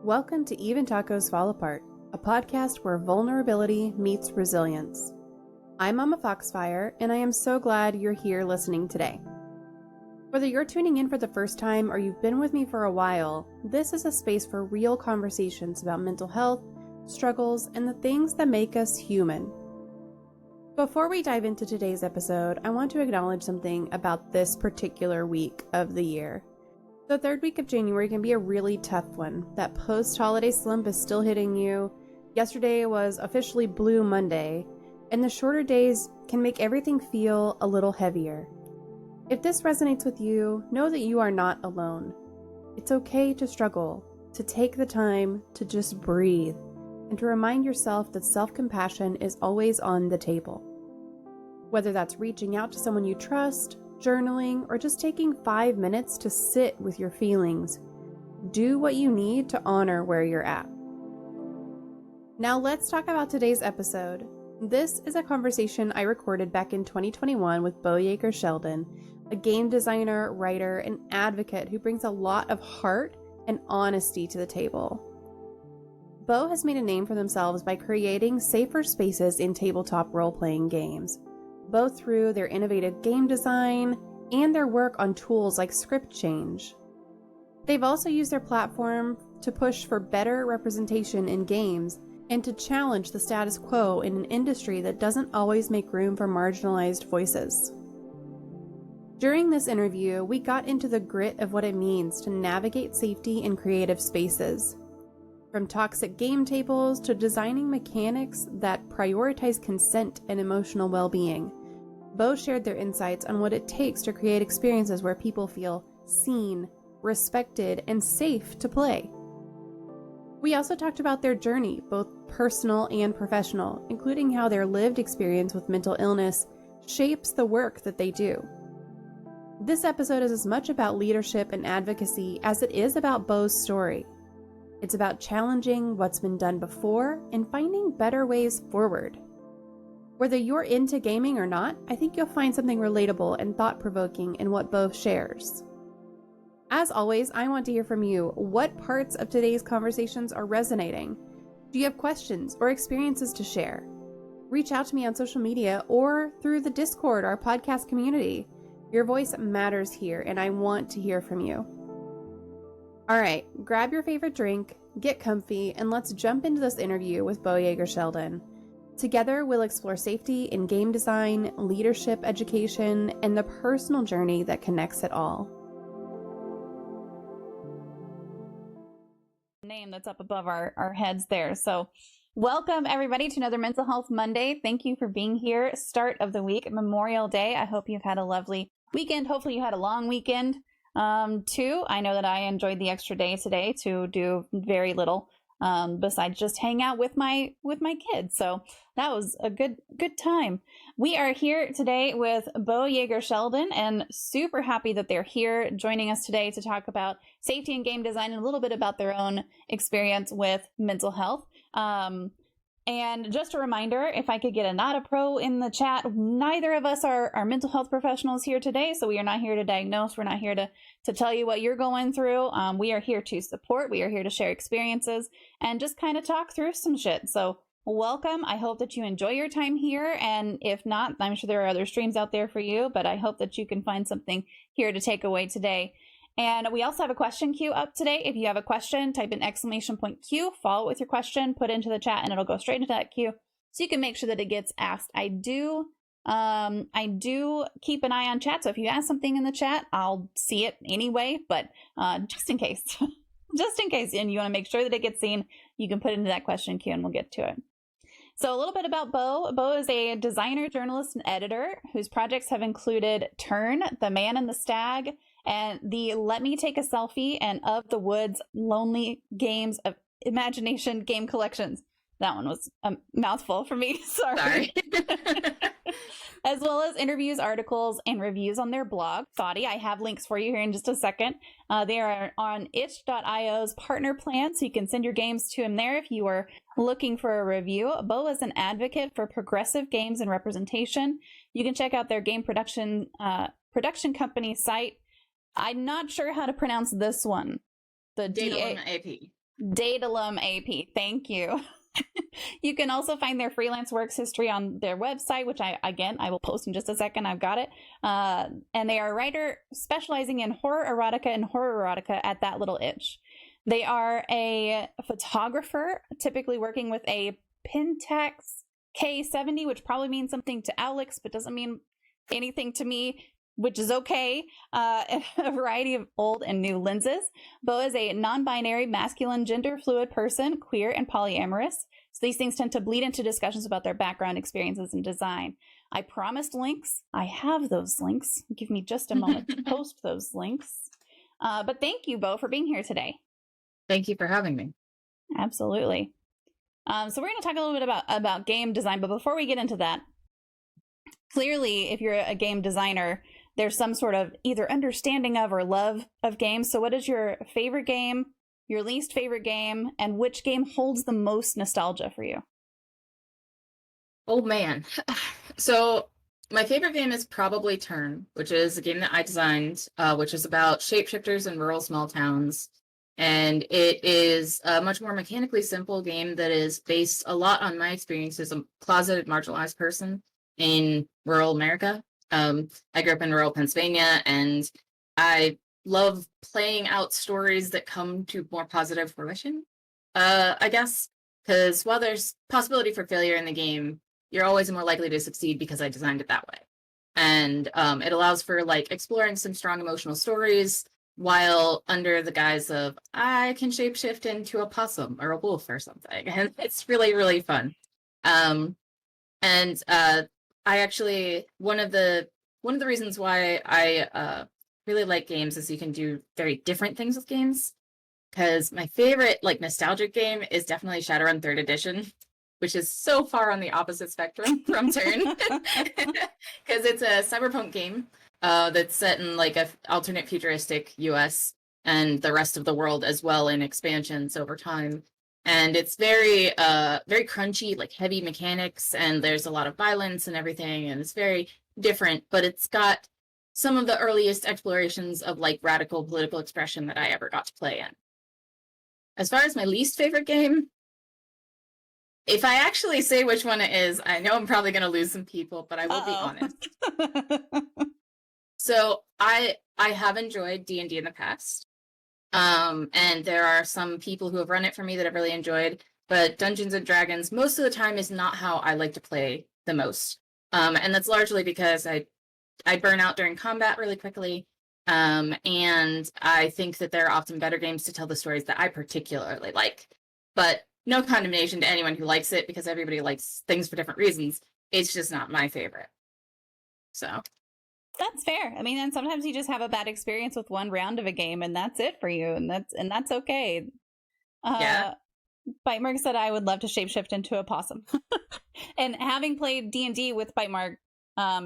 Welcome to Even Tacos Fall Apart, a podcast where vulnerability meets resilience. I'm MommaFoxFire, and I am so glad you're here listening today. Whether you're tuning in for the first time or you've been with me for a while, this is a space for real conversations about mental health, struggles, and the things that make us human. Before we dive into today's episode, I want to acknowledge something about this particular week of the year. The third week of January can be a really tough one. That post-holiday slump is still hitting you. Yesterday was officially Blue Monday, and the shorter days can make everything feel a little heavier. If this resonates with you, know that you are not alone. It's okay to struggle, to take the time to just breathe, and to remind yourself that self-compassion is always on the table. Whether that's reaching out to someone you trust, journaling, or just taking 5 minutes to sit with your feelings, do what you need to honor where you're at. Now let's talk about today's episode. This is a conversation I recorded back in 2021 with Beau Jágr Sheldon, a game designer, writer, and advocate who brings a lot of heart and honesty to the table. Beau has made a name for themselves by creating safer spaces in tabletop role-playing games, both through their innovative game design and their work on tools like script change. They've also used their platform to push for better representation in games and to challenge the status quo in an industry that doesn't always make room for marginalized voices. During this interview, we got into the grit of what it means to navigate safety in creative spaces. From toxic game tables to designing mechanics that prioritize consent and emotional well-being, Beau shared their insights on what it takes to create experiences where people feel seen, respected, and safe to play. We also talked about their journey, both personal and professional, including how their lived experience with mental illness shapes the work that they do. This episode is as much about leadership and advocacy as it is about Beau's story. It's about challenging what's been done before and finding better ways forward. Whether you're into gaming or not, I think you'll find something relatable and thought-provoking in what Beau shares. As always, I want to hear from you. What parts of today's conversations are resonating? Do you have questions or experiences to share? Reach out to me on social media or through the Discord, our podcast community. Your voice matters here, and I want to hear from you. All right, grab your favorite drink, get comfy, and let's jump into this interview with Beau Jágr Sheldon. Together, we'll explore safety in game design, leadership education, and the personal journey that connects it all. Name that's up above our heads there. So welcome everybody to another Mental Health Monday. Thank you for being here. Start of the week, Memorial Day. I hope you've had a lovely weekend. Hopefully you had a long weekend. Too. I know that I enjoyed the extra day today to do very little besides just hang out with my kids. So that was a good time. We are here today with Beau Jágr Sheldon, and super happy that they're here joining us today to talk about safety and game design and a little bit about their own experience with mental health. And just a reminder, if I could get a not a pro in the chat, neither of us are mental health professionals here today, so we are not here to diagnose. We're not here to tell you what you're going through. We are here to support. We are here to share experiences and just kind of talk through some shit. So welcome. I hope that you enjoy your time here, and if not, I'm sure there are other streams out there for you, but I hope that you can find something here to take away today. And we also have a question queue up today. If you have a question, type in !Q, follow it with your question, put it into the chat, and it'll go straight into that queue so you can make sure that it gets asked. I do keep an eye on chat, so if you ask something in the chat, I'll see it anyway, but just in case, and you want to make sure that it gets seen, you can put it into that question queue and we'll get to it. So a little bit about Beau. Beau is a designer, journalist, and editor whose projects have included Turn, The Man and the Stag, and the Let Me Take a Selfie and Of the Woods Lonely Games of Imagination game collections. That one was a mouthful for me. Sorry. As well as interviews, articles, and reviews on their blog, Thoughty. I have links for you here in just a second. They are on itch.io's partner plan, so you can send your games to him there if you are looking for a review. Beau is an advocate for progressive games and representation. You can check out their game production company site. I'm not sure how to pronounce this one. The DAP. Datalum AP. Thank you. You can also find their freelance works history on their website, which I will post in just a second. I've got it. And they are a writer specializing in horror erotica and horror erotica at That Little Itch. They are a photographer, typically working with a Pentax K70, which probably means something to Alex, but doesn't mean anything to me, which is okay. A variety of old and new lenses. Beau is a non-binary, masculine, gender-fluid person, queer, and polyamorous. So these things tend to bleed into discussions about their background, experiences, and design. I promised links. I have those links. Give me just a moment to post those links. But thank you, Beau, for being here today. Thank you for having me. Absolutely. So we're going to talk a little bit about game design, but before we get into that, clearly, if you're a game designer, there's some sort of either understanding of or love of games. So what is your favorite game, your least favorite game, and which game holds the most nostalgia for you? Oh man. So my favorite game is probably Turn, which is a game that I designed, which is about shapeshifters in rural small towns. And it is a much more mechanically simple game that is based a lot on my experience as a closeted marginalized person in rural America. I grew up in rural Pennsylvania, and I love playing out stories that come to more positive fruition, I guess, because while there's possibility for failure in the game, you're always more likely to succeed because I designed it that way. And it allows for like exploring some strong emotional stories while under the guise of I can shapeshift into a possum or a wolf or something. And it's really, really fun. And I actually one of the reasons why I really like games is you can do very different things with games. Because my favorite like nostalgic game is definitely Shadowrun 3rd Edition, which is so far on the opposite spectrum from Turn. Because it's a cyberpunk game that's set in like a alternate futuristic US and the rest of the world as well in expansions over time. And it's very very crunchy, like heavy mechanics, and there's a lot of violence and everything, and it's very different, but it's got some of the earliest explorations of like radical political expression that I ever got to play in. As far as my least favorite game, if I actually say which one it is, I know I'm probably going to lose some people, but I will be honest. So I have enjoyed D&D in the past. And there are some people who have run it for me that I've really enjoyed, but Dungeons and Dragons most of the time is not how I like to play the most. And that's largely because I burn out during combat really quickly. And I think that there are often better games to tell the stories that I particularly like. But no condemnation to anyone who likes it, because everybody likes things for different reasons. It's just not my favorite. So that's fair. I mean, and sometimes you just have a bad experience with one round of a game, and that's it for you, and that's okay. Yeah. Bite Mark said I would love to shapeshift into a possum. And having played D&D with Bite Mark,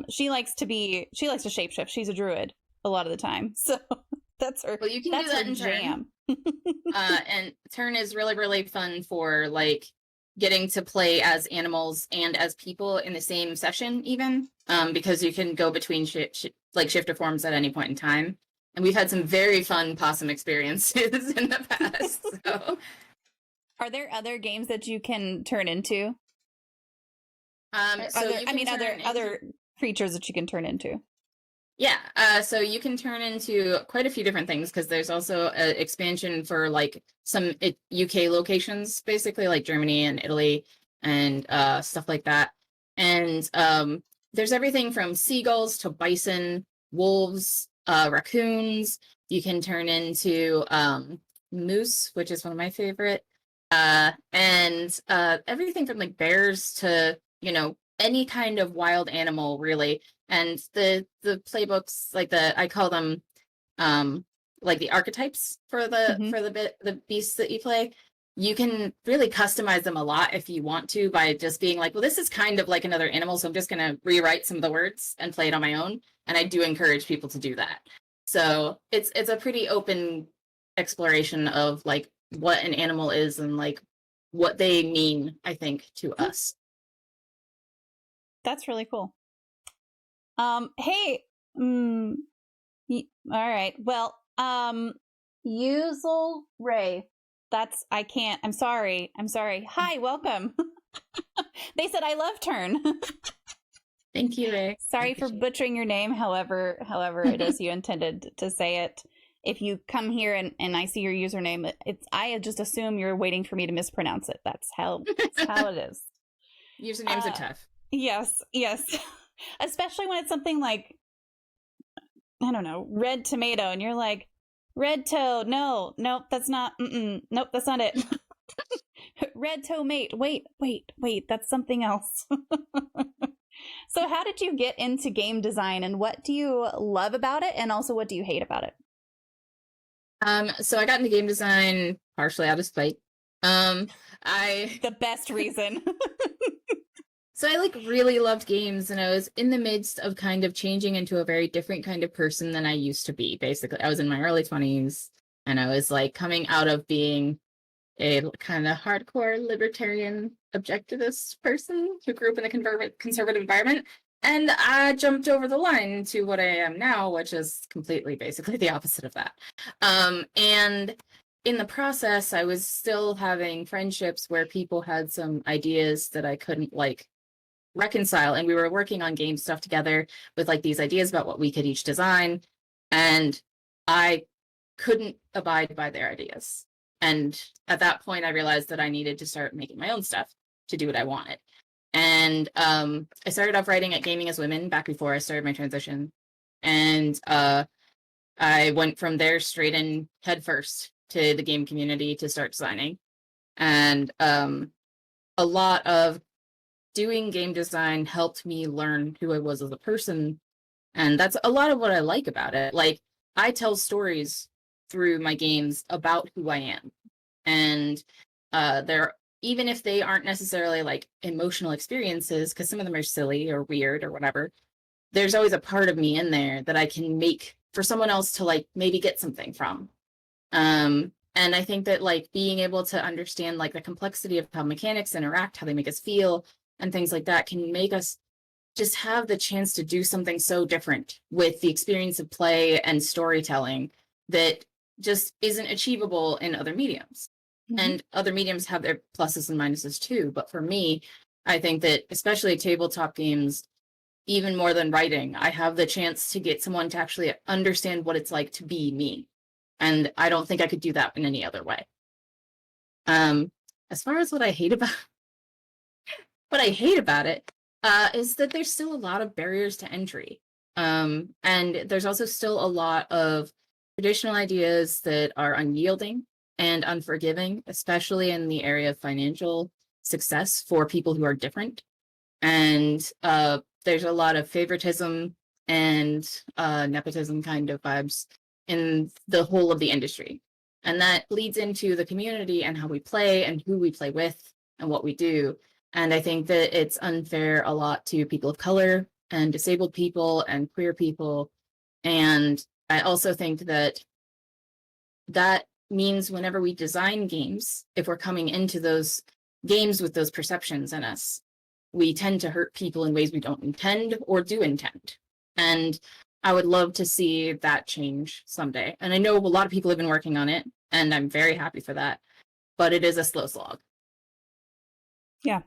she likes to shapeshift. She's a druid a lot of the time, so that's her. Well, you can do that in jam. And Turn is really, really fun for like getting to play as animals and as people in the same session, even because you can go between like shifter forms at any point in time. And we've had some very fun possum experiences in the past. So. Are there other games that you can turn into? Other creatures that you can turn into. Yeah, so you can turn into quite a few different things, because there's also an expansion for like some UK locations, basically like Germany and Italy and stuff like that. And there's everything from seagulls to bison, wolves, raccoons. You can turn into moose, which is one of my favorite, and everything from like bears to, you know, any kind of wild animal, really. And the playbooks, like I call them like the archetypes for the beasts that you play. You can really customize them a lot if you want to, by just being like, well, this is kind of like another animal, so I'm just going to rewrite some of the words and play it on my own. And I do encourage people to do that. So it's a pretty open exploration of like what an animal is and like what they mean, I think, to us. That's really cool. Hey, all right. Well, Usual Ray I can't. I'm sorry. Hi, welcome. They said I love turn. Thank you, Ray. Sorry for butchering your name, however it is you intended to say it. If you come here and I see your username, I just assume you're waiting for me to mispronounce it. That's how it is. Usernames are tough. Yes. Especially when it's something like, I don't know, red tomato, and you're like, red toe, nope, that's not, nope, that's not it. Red toe mate, wait, that's something else. So how did you get into game design, and what do you love about it, and also what do you hate about it? So I got into game design partially out of spite. The best reason. So I really loved games, and I was in the midst of kind of changing into a very different kind of person than I used to be. Basically, I was in my early 20s, and I was coming out of being a kind of hardcore libertarian objectivist person who grew up in a conservative environment. And I jumped over the line to what I am now, which is completely basically the opposite of that. And in the process, I was still having friendships where people had some ideas that I couldn't reconcile. And we were working on game stuff together with these ideas about what we could each design. And I couldn't abide by their ideas. And at that point, I realized that I needed to start making my own stuff to do what I wanted. And I started off writing at Gaming as Women back before I started my transition. And I went from there straight in headfirst to the game community to start designing. And a lot of doing game design helped me learn who I was as a person. And that's a lot of what I like about it. I tell stories through my games about who I am. And they're, even if they aren't necessarily emotional experiences, because some of them are silly or weird or whatever, there's always a part of me in there that I can make for someone else to maybe get something from. And I think that being able to understand the complexity of how mechanics interact, how they make us feel, and things like that can make us just have the chance to do something so different with the experience of play and storytelling that just isn't achievable in other mediums. Mm-hmm. And other mediums have their pluses and minuses too. But for me, I think that especially tabletop games, even more than writing, I have the chance to get someone to actually understand what it's like to be me. And I don't think I could do that in any other way. As far as what I hate about it is that there's still a lot of barriers to entry. And there's also still a lot of traditional ideas that are unyielding and unforgiving, especially in the area of financial success for people who are different. And there's a lot of favoritism and nepotism kind of vibes in the whole of the industry. And that leads into the community and how we play and who we play with and what we do. And I think that it's unfair a lot to people of color and disabled people and queer people. And I also think that means whenever we design games, if we're coming into those games with those perceptions in us, we tend to hurt people in ways we don't intend or do intend. And I would love to see that change someday. And I know a lot of people have been working on it, and I'm very happy for that. But it is a slow slog. Yeah.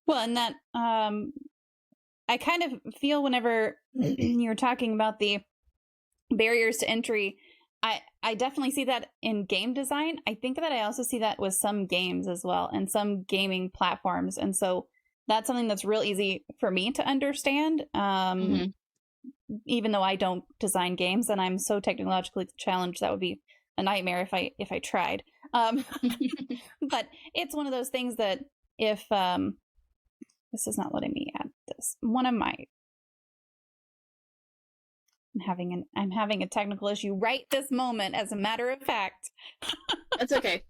Well, and that I kind of feel whenever you're talking about the barriers to entry, I definitely see that in game design. I think that I also see that with some games as well and some gaming platforms. And so that's something that's real easy for me to understand. Even though I don't design games and I'm so technologically challenged, that would be a nightmare if I tried. But it's one of those things that if this is not letting me add this. One of my I'm having a technical issue right this moment, as a matter of fact. That's okay.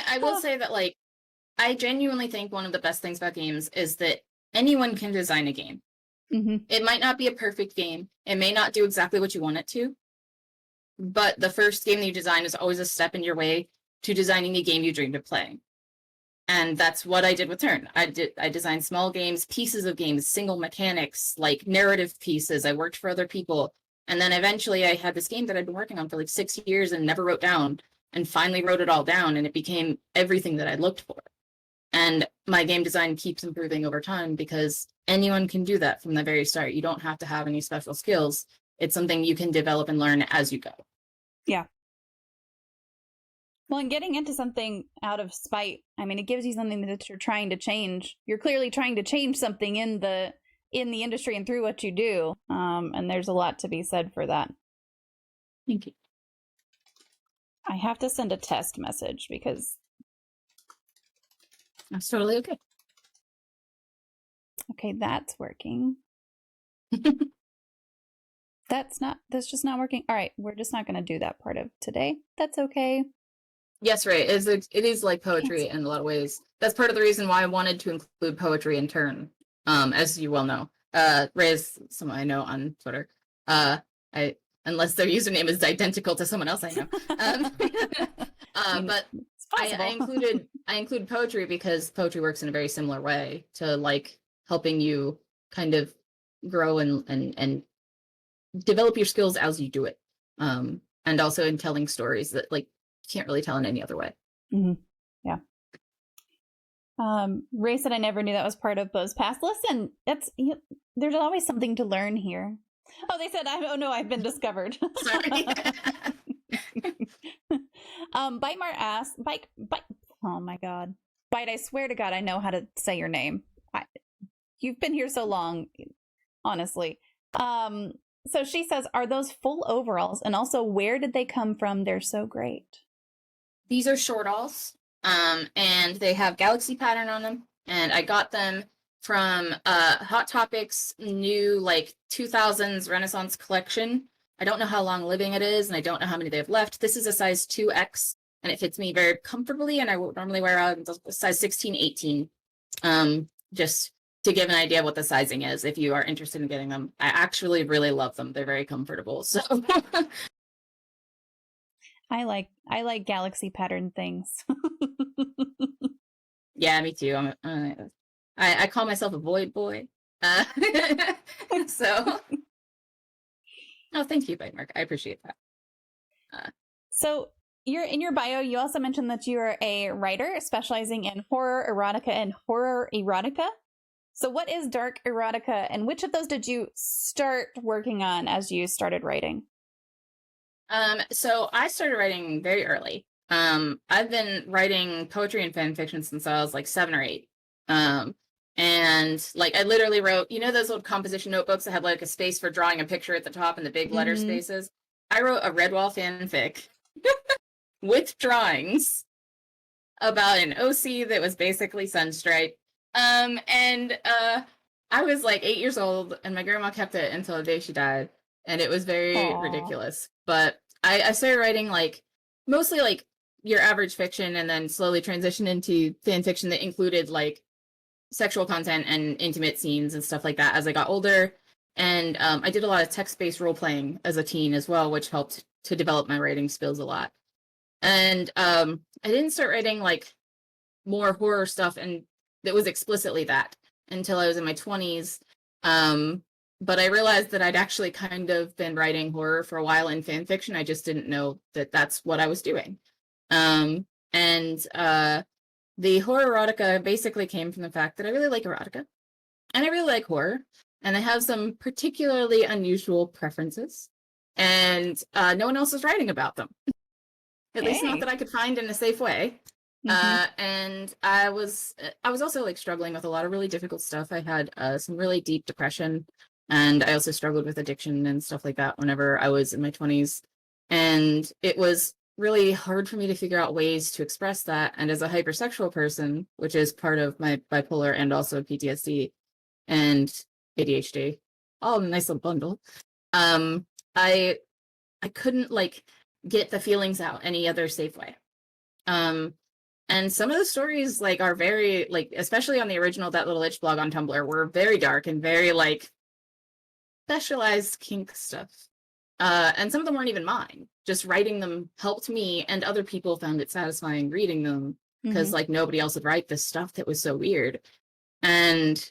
I will say that I genuinely think one of the best things about games is that anyone can design a game. Mm-hmm. It might not be a perfect game. It may not do exactly what you want it to. But the first game that you design is always a step in your way to designing a game you dreamed of playing. And that's what I did with Turn. I designed small games, pieces of games, single mechanics, narrative pieces. I worked for other people. And then eventually I had this game that I'd been working on for 6 years and never wrote down. and finally wrote it all down, and it became everything that I looked for. And my game design keeps improving over time because anyone can do that from the very start. You don't have to have any special skills. It's something you can develop and learn as you go. Yeah. Well, and getting into something out of spite, I mean, it gives you something that you're trying to change. You're clearly trying to change something in the industry and through what you do. And there's a lot to be said for that. Thank you. I have to send a test message because That's totally okay. okay, that's working. That's just not working. All right, we're just not going to do that part of today. That's okay. Yes, right. It is like poetry in a lot of ways. That's part of the reason why I wanted to include poetry in turn. As you well know, Ray is someone I know on Twitter. Unless their username is identical to someone else I know. But I include poetry because poetry works in a very similar way to like helping you kind of grow and develop your skills as you do it. And also in telling stories that like you can't really tell in any other way. Mm-hmm. Yeah. Ray said I never knew that was part of Beau's past. Listen, there's always something to learn here. Oh, they said, oh no, I've been discovered. Sorry. Bite Mart asked, Bite, oh my God. Bite, I swear to God, I know how to say your name. You've been here so long, honestly. So she says, are those full overalls? And also, where did they come from? They're so great. These are short alls, and they have galaxy pattern on them. And I got them from Hot Topic's new like 2000s Renaissance collection. I don't know how long living it is, and I don't know how many they have left. This is a size 2X, and it fits me very comfortably, and I would normally wear a size 16, 18. Just to give an idea of what the sizing is, if you are interested in getting them. I actually really love them. They're very comfortable. So I like galaxy pattern things. Yeah, me too. I call myself a void boy. So oh, thank you, Bite Mark. I appreciate that. So in your bio, you also mentioned that you are a writer specializing in horror erotica and horror erotica. So what is dark erotica, and which of those did you start working on as you started writing? So I started writing very early. I've been writing poetry and fan fiction since I was like 7 or 8. And like I literally wrote, you know, those old composition notebooks that had like a space for drawing a picture at the top and the big letter spaces? I wrote a Redwall fanfic with drawings about an OC that was basically Sunstripe. And I was like 8 years old, and my grandma kept it until the day she died, and it was very ridiculous. But I started writing like mostly like your average fiction, and then slowly transitioned into fan fiction that included like sexual content and intimate scenes and stuff like that as I got older. And I did a lot of text-based role-playing as a teen as well, which helped to develop my writing skills a lot. And I didn't start writing like more horror stuff and that was explicitly that until I was in my 20s. But I realized that I'd actually kind of been writing horror for a while in fan fiction. I just didn't know that that's what I was doing. And the horror erotica basically came from the fact that I really like erotica and I really like horror, and I have some particularly unusual preferences, and no one else is writing about them. At least not that I could find in a safe way. And I was also like struggling with a lot of really difficult stuff. I had some really deep depression, and I also struggled with addiction and stuff like that whenever I was in my 20s. And it was really hard for me to figure out ways to express that. And as a hypersexual person, which is part of my bipolar and also PTSD and ADHD, all in a nice little bundle, I couldn't like get the feelings out any other safe way. And some of the stories like are very like, especially on the original That Little Itch blog on Tumblr, were very dark and very like specialized kink stuff. And some of them weren't even mine. Just writing them helped me, and other people found it satisfying reading them because like nobody else would write this stuff that was so weird. And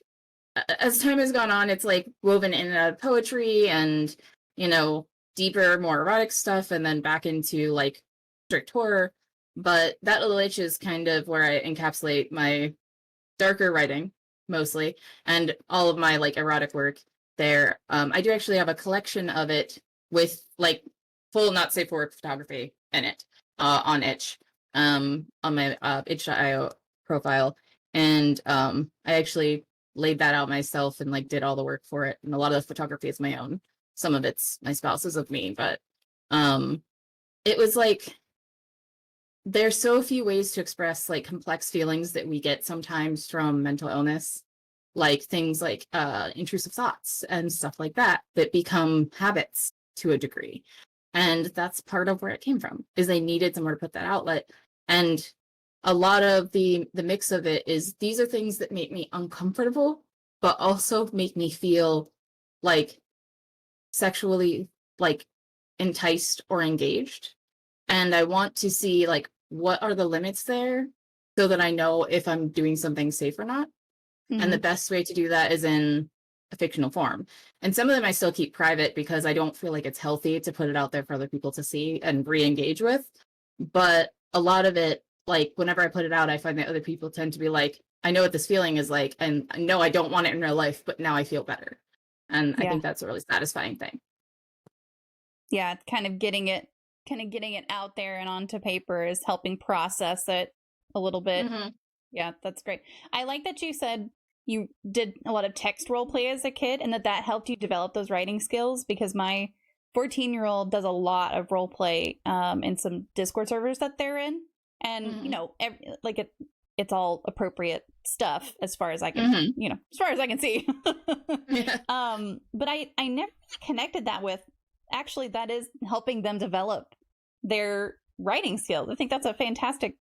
as time has gone on, it's like woven in and out of poetry and, you know, deeper, more erotic stuff, and then back into like strict horror, but that little itch is kind of where I encapsulate my darker writing mostly, and all of my like erotic work there. I do actually have a collection of it with like full not safe for work photography in it, on itch, on my itch.io profile. And I actually laid that out myself and like did all the work for it, and a lot of the photography is my own. Some of it's my spouse's of me, but it was like, there's so few ways to express like complex feelings that we get sometimes from mental illness, like things like intrusive thoughts and stuff like that, that become habits to a degree. And that's part of where it came from, is they needed somewhere to put that outlet. And a lot of the mix of it is, these are things that make me uncomfortable, but also make me feel like sexually like enticed or engaged. And I want to see like, what are the limits there, so that I know if I'm doing something safe or not. And the best way to do that is in a fictional form. And some of them I still keep private because I don't feel like it's healthy to put it out there for other people to see and re-engage with. But a lot of it, like whenever I put it out, I find that other people tend to be like, I know what this feeling is like, and no, I don't want it in real life, but now I feel better. And I think that's a really satisfying thing. Yeah, kind of getting it out there and onto paper is helping process it a little bit. Yeah, that's great. I like that you said you did a lot of text role play as a kid, and that helped you develop those writing skills, because my 14-year-old does a lot of role play in some Discord servers that they're in. And, you know, it's all appropriate stuff as far as I can, you know, as far as I can see. But I never connected that with, actually, that is helping them develop their writing skills. I think that's a fantastic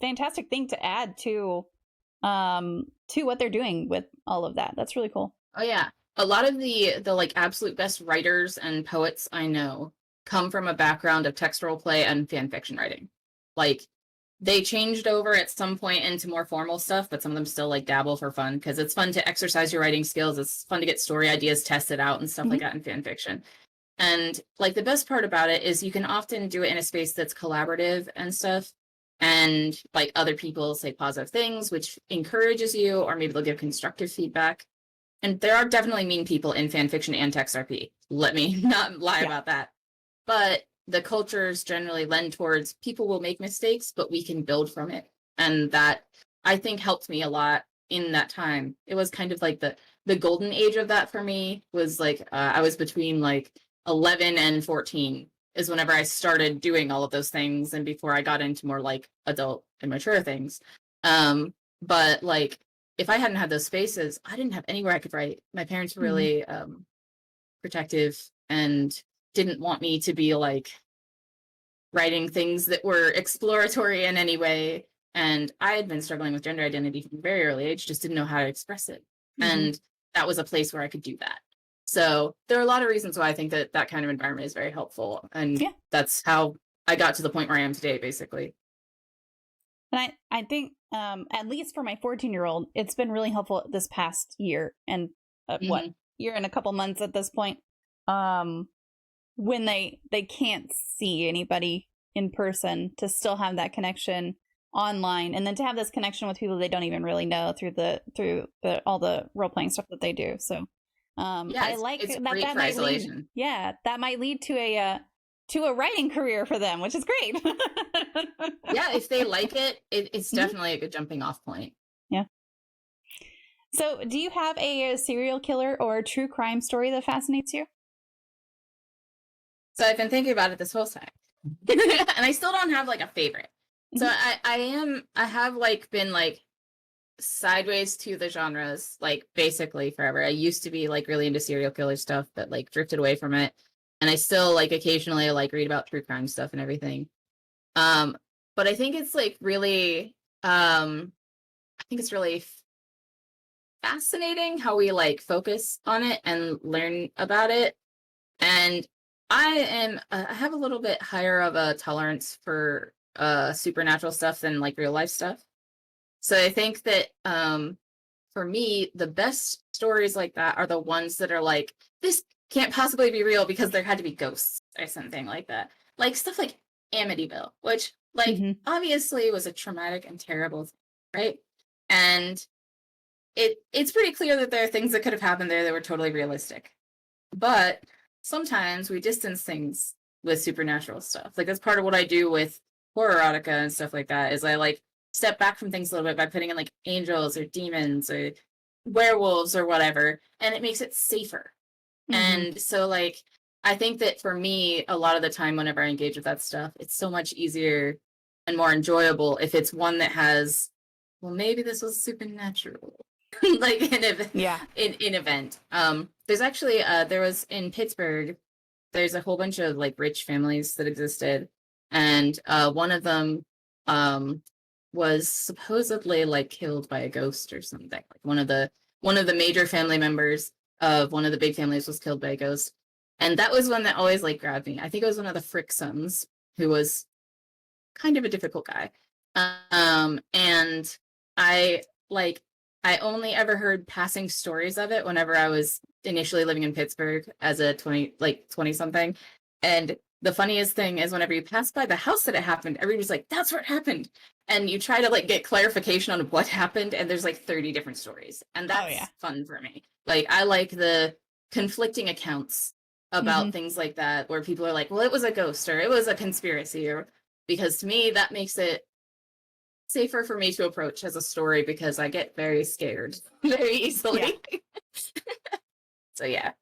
thing to add to what they're doing with all of that. That's really cool. Oh yeah. A lot of the like absolute best writers and poets I know come from a background of text role play and fan fiction writing. Like, they changed over at some point into more formal stuff, but some of them still like dabble for fun, because it's fun to exercise your writing skills. It's fun to get story ideas tested out and stuff like that in fan fiction. And like, the best part about it is you can often do it in a space that's collaborative and stuff. And like, other people say positive things, which encourages you, or maybe they'll give constructive feedback. And there are definitely mean people in fan fiction and text RP. Let me not lie about that. But the cultures generally lend towards, people will make mistakes, but we can build from it. And that, I think, helped me a lot in that time. It was kind of like the golden age of that for me, was like, I was between like 11 and 14 is whenever I started doing all of those things, and before I got into more like adult and mature things. But like, if I hadn't had those spaces, I didn't have anywhere I could write. My parents were really protective and didn't want me to be like writing things that were exploratory in any way. And I had been struggling with gender identity from a very early age, just didn't know how to express it. And that was a place where I could do that. So there are a lot of reasons why I think that that kind of environment is very helpful. And that's how I got to the point where I am today, basically. And I think, at least for my 14-year-old, it's been really helpful this past year and year and a couple months at this point, when they can't see anybody in person, to still have that connection online, and then to have this connection with people they don't even really know through all the role playing stuff that they do. So I like that might lead, that might lead to a writing career for them, which is great. Yeah, if they like it, it's definitely a good jumping off point. Yeah. So do you have a serial killer or a true crime story that fascinates you? So I've been thinking about it this whole time. And I still don't have like a favorite. So I have like been like sideways to the genres, like basically forever. I used to be like really into serial killer stuff, but like drifted away from it. And I still like occasionally like read about true crime stuff and everything. But I think it's like really, fascinating how we like focus on it and learn about it. And I have a little bit higher of a tolerance for supernatural stuff than like real life stuff. So I think that for me, the best stories like that are the ones that are like, this can't possibly be real because there had to be ghosts or something like that. Like stuff like Amityville, which like obviously was a traumatic and terrible thing, right? And it's pretty clear that there are things that could have happened there that were totally realistic. But sometimes we distance things with supernatural stuff. Like that's part of what I do with horror erotica and stuff like that, is I like step back from things a little bit by putting in like angels or demons or werewolves or whatever, and it makes it safer. And so like I think that for me, a lot of the time whenever I engage with that stuff, it's so much easier and more enjoyable if it's one that has, well, maybe this was supernatural. Like in event. There's actually there was in Pittsburgh, there's a whole bunch of like rich families that existed, and one of them was supposedly like killed by a ghost or something. Like one of the major family members of one of the big families was killed by a ghost, and that was one that always like grabbed me. I think it was one of the Frick sons, who was kind of a difficult guy, and I only ever heard passing stories of it whenever I was initially living in Pittsburgh as a 20 something. And the funniest thing is whenever you pass by the house that it happened, everybody's like, that's where it happened. And you try to like get clarification on what happened, and there's like 30 different stories. And that's fun for me. Like I like the conflicting accounts about things like that, where people are like, well, it was a ghost or it was a conspiracy, or because to me that makes it safer for me to approach as a story, because I get very scared very easily. So yeah,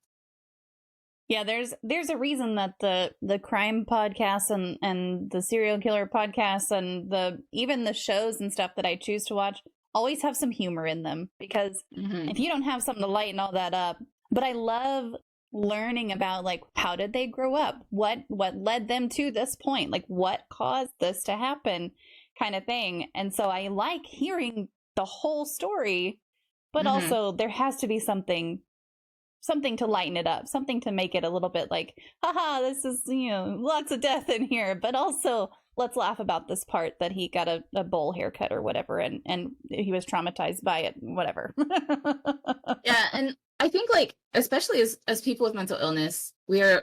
there's a reason that the crime podcasts and the serial killer podcasts and even the shows and stuff that I choose to watch always have some humor in them, because if you don't have something to lighten all that up. But I love learning about like, how did they grow up, what led them to this point, like what caused this to happen, kind of thing. And so I like hearing the whole story, but also there has to be something to lighten it up, something to make it a little bit like, haha, this is, lots of death in here, but also let's laugh about this part that he got a bowl haircut or whatever, and he was traumatized by it, whatever. Yeah, and I think like, especially as people with mental illness, we are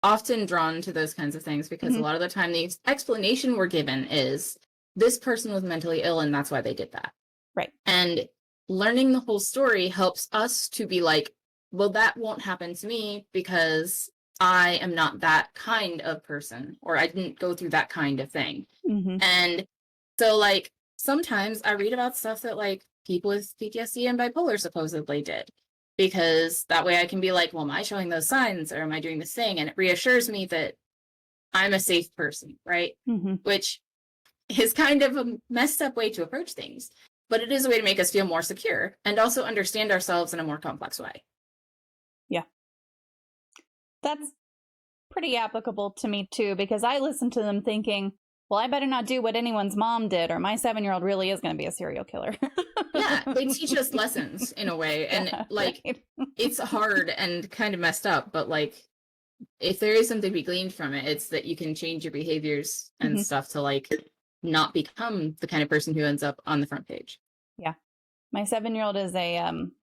often drawn to those kinds of things because a lot of the time the explanation we're given is this person was mentally ill and that's why they did that. Right. And learning the whole story helps us to be like, well, that won't happen to me because I am not that kind of person, or I didn't go through that kind of thing. And so like sometimes I read about stuff that like people with PTSD and bipolar supposedly did, because that way I can be like, well, am I showing those signs, or am I doing this thing? And it reassures me that I'm a safe person, right? Which is kind of a messed up way to approach things, but it is a way to make us feel more secure and also understand ourselves in a more complex way. Yeah. That's pretty applicable to me too, because I listen to them thinking, well, I better not do what anyone's mom did, or my 7-year-old really is going to be a serial killer. Yeah, they teach us lessons in a way, and like it's hard and kind of messed up, but like if there is something to be gleaned from it, it's that you can change your behaviors and stuff to like not become the kind of person who ends up on the front page. Yeah. My 7-year-old is a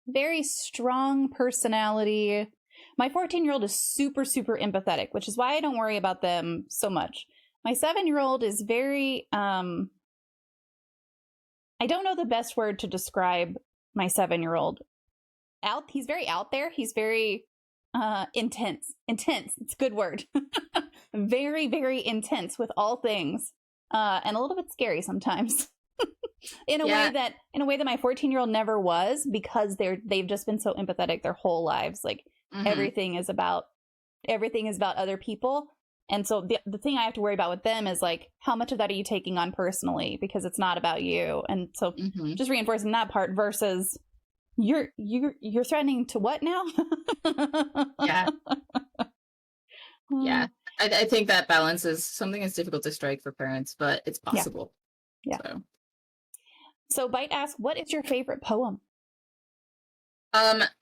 very strong personality. My 14-year-old is super, super empathetic, which is why I don't worry about them so much. My 7-year-old is very, I don't know the best word to describe my 7-year-old. He's very out there. He's very intense. It's a good word. Very, very intense with all things. And a little bit scary sometimes. in a way that my 14-year-old never was, because they've just been so empathetic their whole lives. Like everything is about other people. And so the thing I have to worry about with them is like, how much of that are you taking on personally, because it's not about you. And so just reinforcing that part versus you're threatening to what now? Yeah. Yeah. I think that balance is something that's difficult to strike for parents, but it's possible. Yeah. So Bite asks, what is your favorite poem?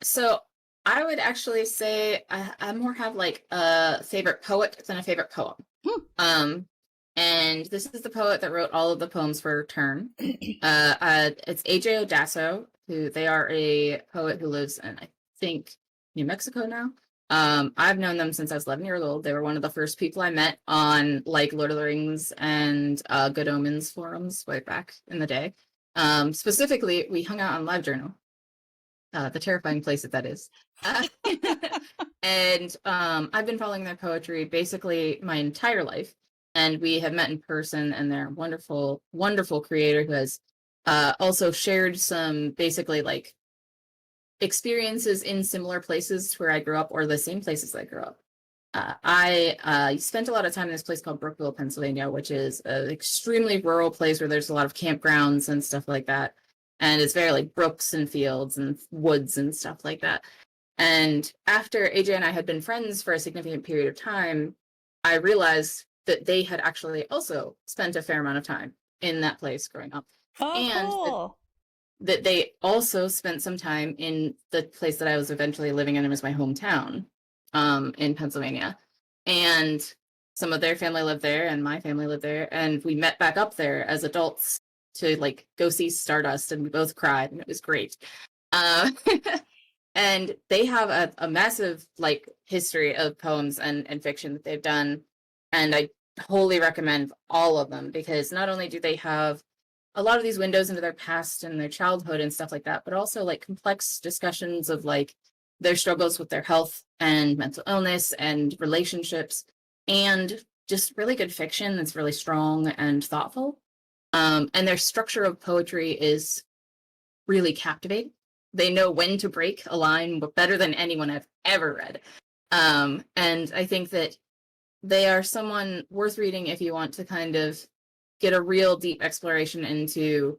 So I would actually say I more have like a favorite poet than a favorite poem. And this is the poet that wrote all of the poems for Turn. It's A.J. Odasso, who they are a poet who lives in, I think, New Mexico now. I've known them since I was 11 years old. They were one of the first people I met on like Lord of the Rings and Good Omens forums way back in the day. Specifically, we hung out on LiveJournal, the terrifying place that is. And I've been following their poetry basically my entire life. And we have met in person, and they're a wonderful, wonderful creator who has also shared some basically like experiences in similar places to where I grew up, or the same places I grew up. I spent a lot of time in this place called Brookville, Pennsylvania, which is an extremely rural place where there's a lot of campgrounds and stuff like that. And it's very like brooks and fields and woods and stuff like that. And after AJ and I had been friends for a significant period of time, I realized that they had actually also spent a fair amount of time in that place growing up. Oh, and cool. that they also spent some time in the place that I was eventually living in. It was my hometown in Pennsylvania. And some of their family lived there and my family lived there. And we met back up there as adults to like go see Stardust, and we both cried, and it was great. And they have a massive like history of poems and fiction that they've done. And I wholly recommend all of them, because not only do they have a lot of these windows into their past and their childhood and stuff like that, but also like complex discussions of like their struggles with their health and mental illness and relationships, and just really good fiction that's really strong and thoughtful. And their structure of poetry is really captivating. They know when to break a line better than anyone I've ever read. And I think that they are someone worth reading if you want to kind of get a real deep exploration into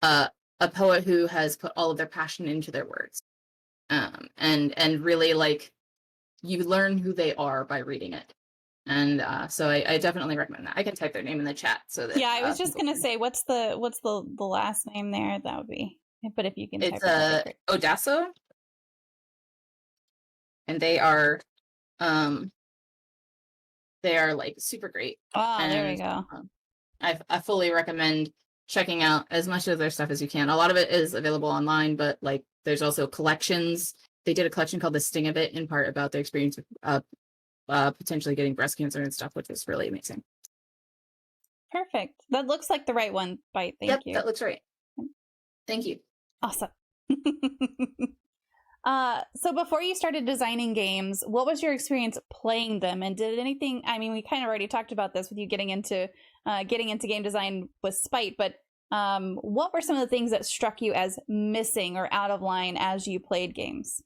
a poet who has put all of their passion into their words. And really like you learn who they are by reading it. And so I definitely recommend that. I can type their name in the chat so that I was just gonna say, what's the last name there? That would be, but if you can type it's Odasso, and they are like super great. Oh, there we go. I fully recommend checking out as much of their stuff as you can. A lot of it is available online, but like there's also collections. They did a collection called The Sting of It, in part about their experience of potentially getting breast cancer and stuff, which is really amazing. Perfect. That looks like the right one. Thank you. Yep, that looks right. Thank you. Awesome. So before you started designing games, what was your experience playing them? And did anything, I mean, we kind of already talked about this with you getting into game design with Spite, but what were some of the things that struck you as missing or out of line as you played games?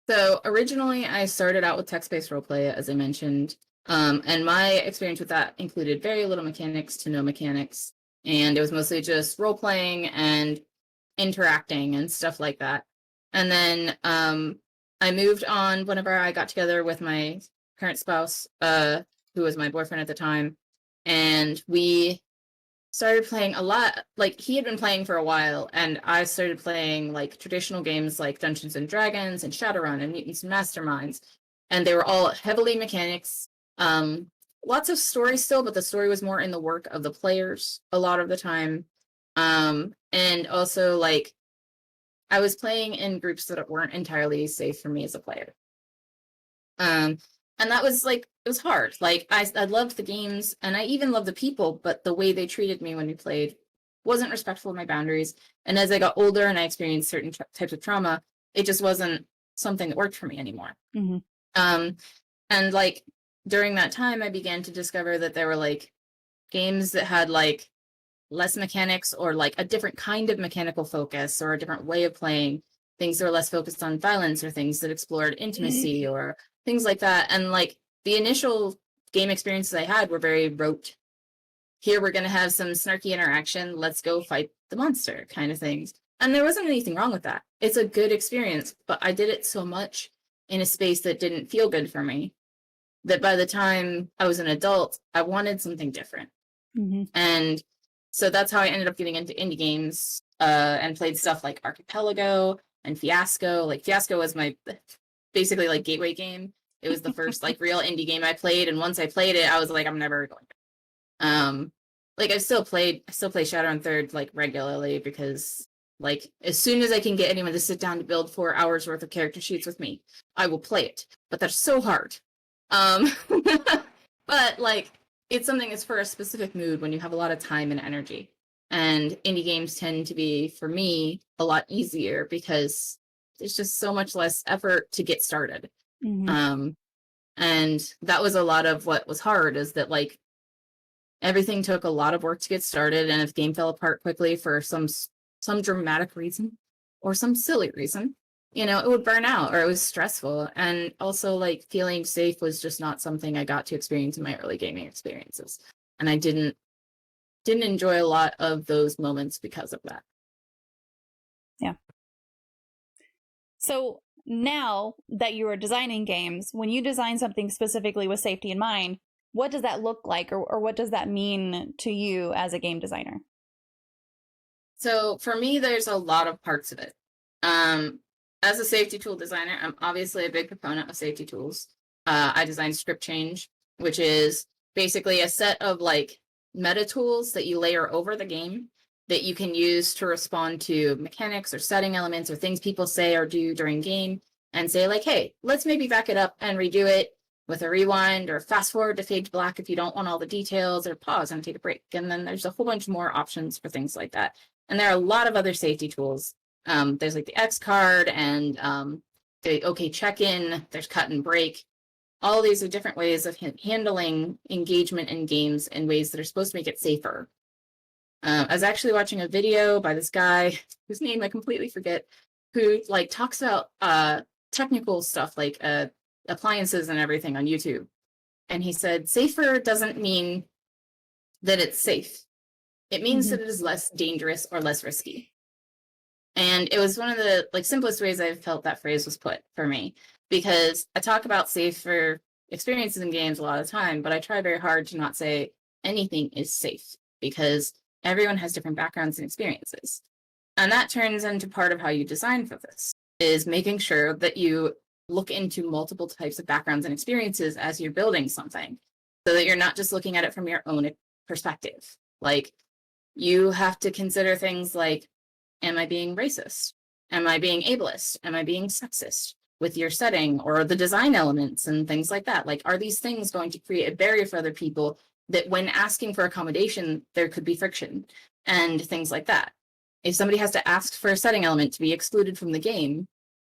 So originally I started out with text-based roleplay, as I mentioned. And my experience with that included very little mechanics to no mechanics. And it was mostly just role-playing and interacting and stuff like that. And then I moved on whenever I got together with my current spouse, who was my boyfriend at the time. And we started playing a lot. Like, he had been playing for a while, and I started playing like traditional games like Dungeons and Dragons and Shadowrun and Mutants and Masterminds. And they were all heavily mechanics. Lots of story still, but the story was more in the work of the players a lot of the time. And also like I was playing in groups that weren't entirely safe for me as a player. And that was like, it was hard. Like I loved the games and I even loved the people, but the way they treated me when we played wasn't respectful of my boundaries. And as I got older and I experienced certain types of trauma, it just wasn't something that worked for me anymore. Mm-hmm. And like during that time, I began to discover that there were like games that had like less mechanics or like a different kind of mechanical focus or a different way of playing, things that were less focused on violence or things that explored intimacy or things like that. And like the initial game experiences I had were very rote. Here we're going to have some snarky interaction. Let's go fight the monster kind of things. And there wasn't anything wrong with that. It's a good experience, but I did it so much in a space that didn't feel good for me that by the time I was an adult, I wanted something different. Mm-hmm. And so that's how I ended up getting into indie games and played stuff like Archipelago and Fiasco. Like Fiasco was my basically like gateway game. It was the first like real indie game I played. And once I played it, I was like, I'm never going back. Like I still play Shadowrun Third like regularly because Like, as soon as I can get anyone to sit down to build 4 hours worth of character sheets with me, I will play it. But that's so hard. But like, it's something that's for a specific mood when you have a lot of time and energy. And indie games tend to be, for me, a lot easier because there's just so much less effort to get started. And that was a lot of what was hard, is that like everything took a lot of work to get started, and if the game fell apart quickly for some dramatic reason or some silly reason, you know, it would burn out or it was stressful. And also like feeling safe was just not something I got to experience in my early gaming experiences. And I didn't enjoy a lot of those moments because of that. Yeah. So now that you are designing games, when you design something specifically with safety in mind, what does that look like, or what does that mean to you as a game designer? So for me, there's a lot of parts of it. As a safety tool designer, I'm obviously a big proponent of safety tools. I designed Script Change, which is basically a set of like meta tools that you layer over the game that you can use to respond to mechanics or setting elements or things people say or do during game, and say like, hey, let's maybe back it up and redo it with a rewind, or fast forward to fade to black if you don't want all the details, or pause and take a break. And then there's a whole bunch more options for things like that. And there are a lot of other safety tools. There's like the X card and the OK check-in, there's cut and break. All of these are different ways of handling engagement in games in ways that are supposed to make it safer. I was actually watching a video by this guy whose name I completely forget, who like talks about technical stuff like appliances and everything on YouTube. And he said, safer doesn't mean that it's safe. It means that it is less dangerous or less risky. And it was one of the like simplest ways I've felt that phrase was put for me, because I talk about safer experiences in games a lot of the time, but I try very hard to not say anything is safe, because everyone has different backgrounds and experiences. And that turns into part of how you design for this, is making sure that you look into multiple types of backgrounds and experiences as you're building something, so that you're not just looking at it from your own perspective. Like, you have to consider things like, am I being racist? Am I being ableist? Am I being sexist with your setting or the design elements and things like that? Like, are these things going to create a barrier for other people that when asking for accommodation, there could be friction and things like that? If somebody has to ask for a setting element to be excluded from the game,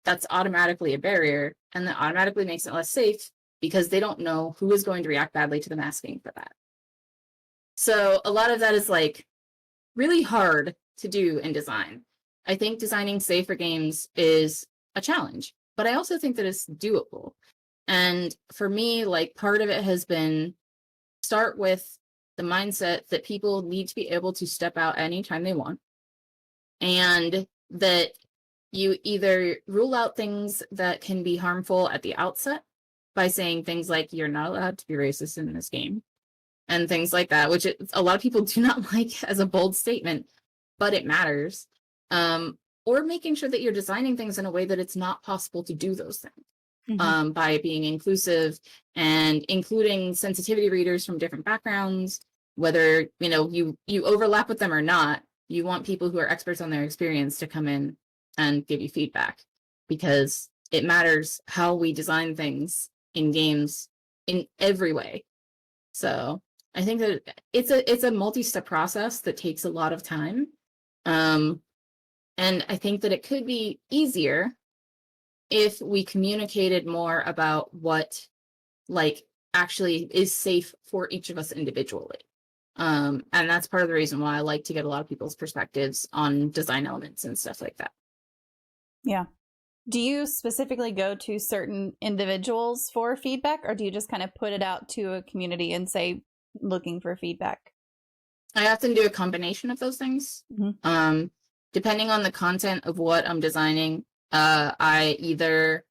that's automatically a barrier, and that automatically makes it less safe because they don't know who is going to react badly to them asking for that. So a lot of that is like really hard to do in design. I think designing safer games is a challenge, but I also think that it's doable. And for me, like, part of it has been start with the mindset that people need to be able to step out anytime they want, and that you either rule out things that can be harmful at the outset by saying things like, you're not allowed to be racist in this game, and things like that, which a lot of people do not like as a bold statement, but it matters. Or making sure that you're designing things in a way that it's not possible to do those things, by being inclusive and including sensitivity readers from different backgrounds, whether you overlap with them or not. You want people who are experts on their experience to come in and give you feedback, because it matters how we design things in games in every way. So I think that it's a multi-step process that takes a lot of time. And I think that it could be easier if we communicated more about what like actually is safe for each of us individually. And that's part of the reason why I like to get a lot of people's perspectives on design elements and stuff like that. Yeah. Do you specifically go to certain individuals for feedback, or do you just kind of put it out to a community and say, looking for feedback? I often do a combination of those things. Depending on the content of what I'm designing, I either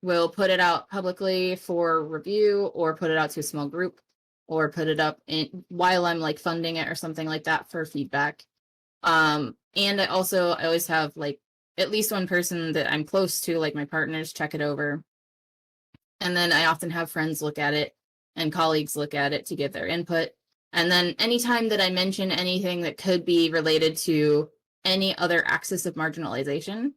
will put it out publicly for review, or put it out to a small group, or put it up while I'm like funding it or something like that for feedback. And I always have like at least one person that I'm close to, like my partners, check it over. And then I often have friends look at it and colleagues look at it to give their input. And then anytime that I mention anything that could be related to any other axis of marginalization.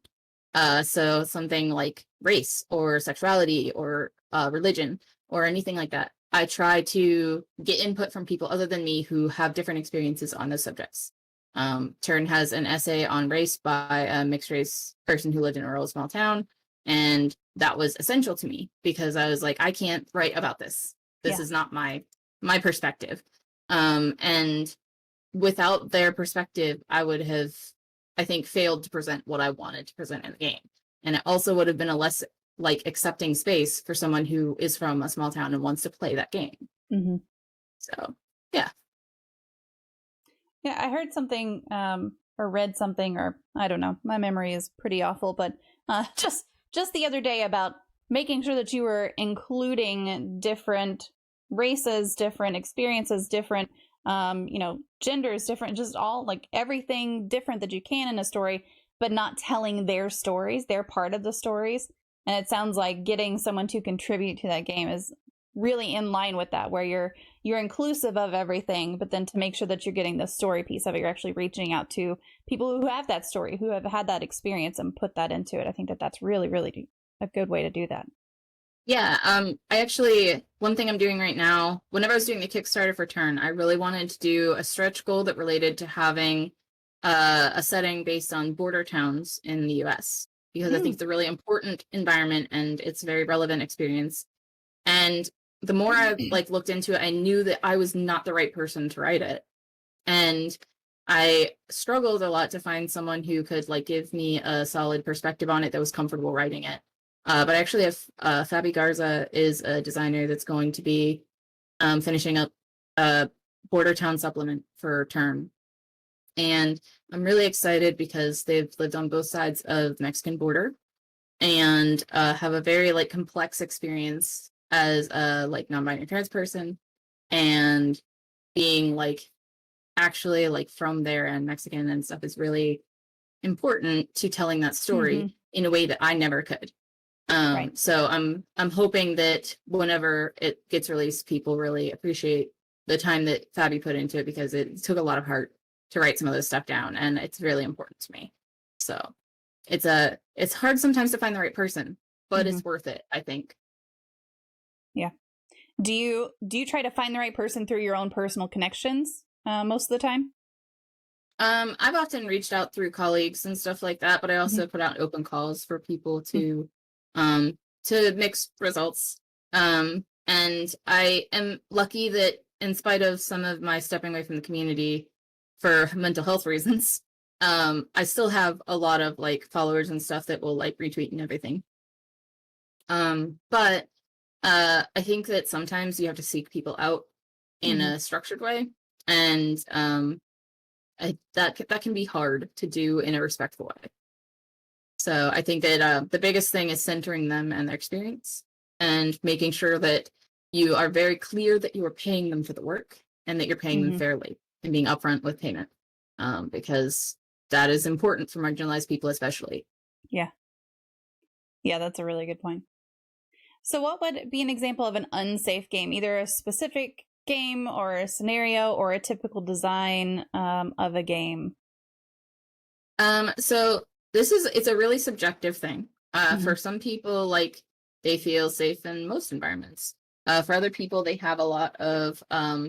So something like race or sexuality or religion or anything like that. I try to get input from people other than me who have different experiences on those subjects. Turn has an essay on race by a mixed race person who lived in a rural small town. And that was essential to me because I was like, I can't write about this. This is not my perspective. And without their perspective, I would have, I think, failed to present what I wanted to present in the game. And it also would have been a less like accepting space for someone who is from a small town and wants to play that game. Mm-hmm. So, yeah. Yeah, I heard something or read something, or I don't know. My memory is pretty awful, but just the other day about making sure that you were including different races, different experiences, different genders, different, just all like everything different that you can in a story, but not telling their stories, their part of the stories. And it sounds like getting someone to contribute to that game is really in line with that, where you're inclusive of everything, but then to make sure that you're getting the story piece of it, you're actually reaching out to people who have that story, who have had that experience, and put that into it. I think that that's really, really a good way to do that. Yeah, I actually, one thing I'm doing right now, whenever I was doing the Kickstarter for Turn, I really wanted to do a stretch goal that related to having a setting based on border towns in the US, because I think it's a really important environment and it's a very relevant experience. And the more I like looked into it, I knew that I was not the right person to write it. And I struggled a lot to find someone who could like give me a solid perspective on it that was comfortable writing it. But I actually have Fabi Garza is a designer that's going to be finishing up a border town supplement for Turn. And I'm really excited because they've lived on both sides of the Mexican border and have a very like complex experience as a like non-binary trans person, and being like actually like from there and Mexican and stuff is really important to telling that story in a way that I never could. Right. So I'm hoping that whenever it gets released, people really appreciate the time that Fabi put into it, because it took a lot of heart to write some of this stuff down, and it's really important to me. So it's hard sometimes to find the right person, but it's worth it, I think. Yeah. Do you try to find the right person through your own personal connections most of the time? I've often reached out through colleagues and stuff like that, but I also put out open calls for people to mix results. And I am lucky that in spite of some of my stepping away from the community for mental health reasons, I still have a lot of like followers and stuff that will like retweet and everything. But I think that sometimes you have to seek people out in a structured way, and that can be hard to do in a respectful way. So I think that the biggest thing is centering them and their experience, and making sure that you are very clear that you are paying them for the work and that you're paying them fairly, and being upfront with payment, because that is important for marginalized people especially. Yeah, that's a really good point. So what would be an example of an unsafe game, either a specific game or a scenario or a typical design of a game? So it's a really subjective thing. For some people, like, they feel safe in most environments. For other people, they have a lot of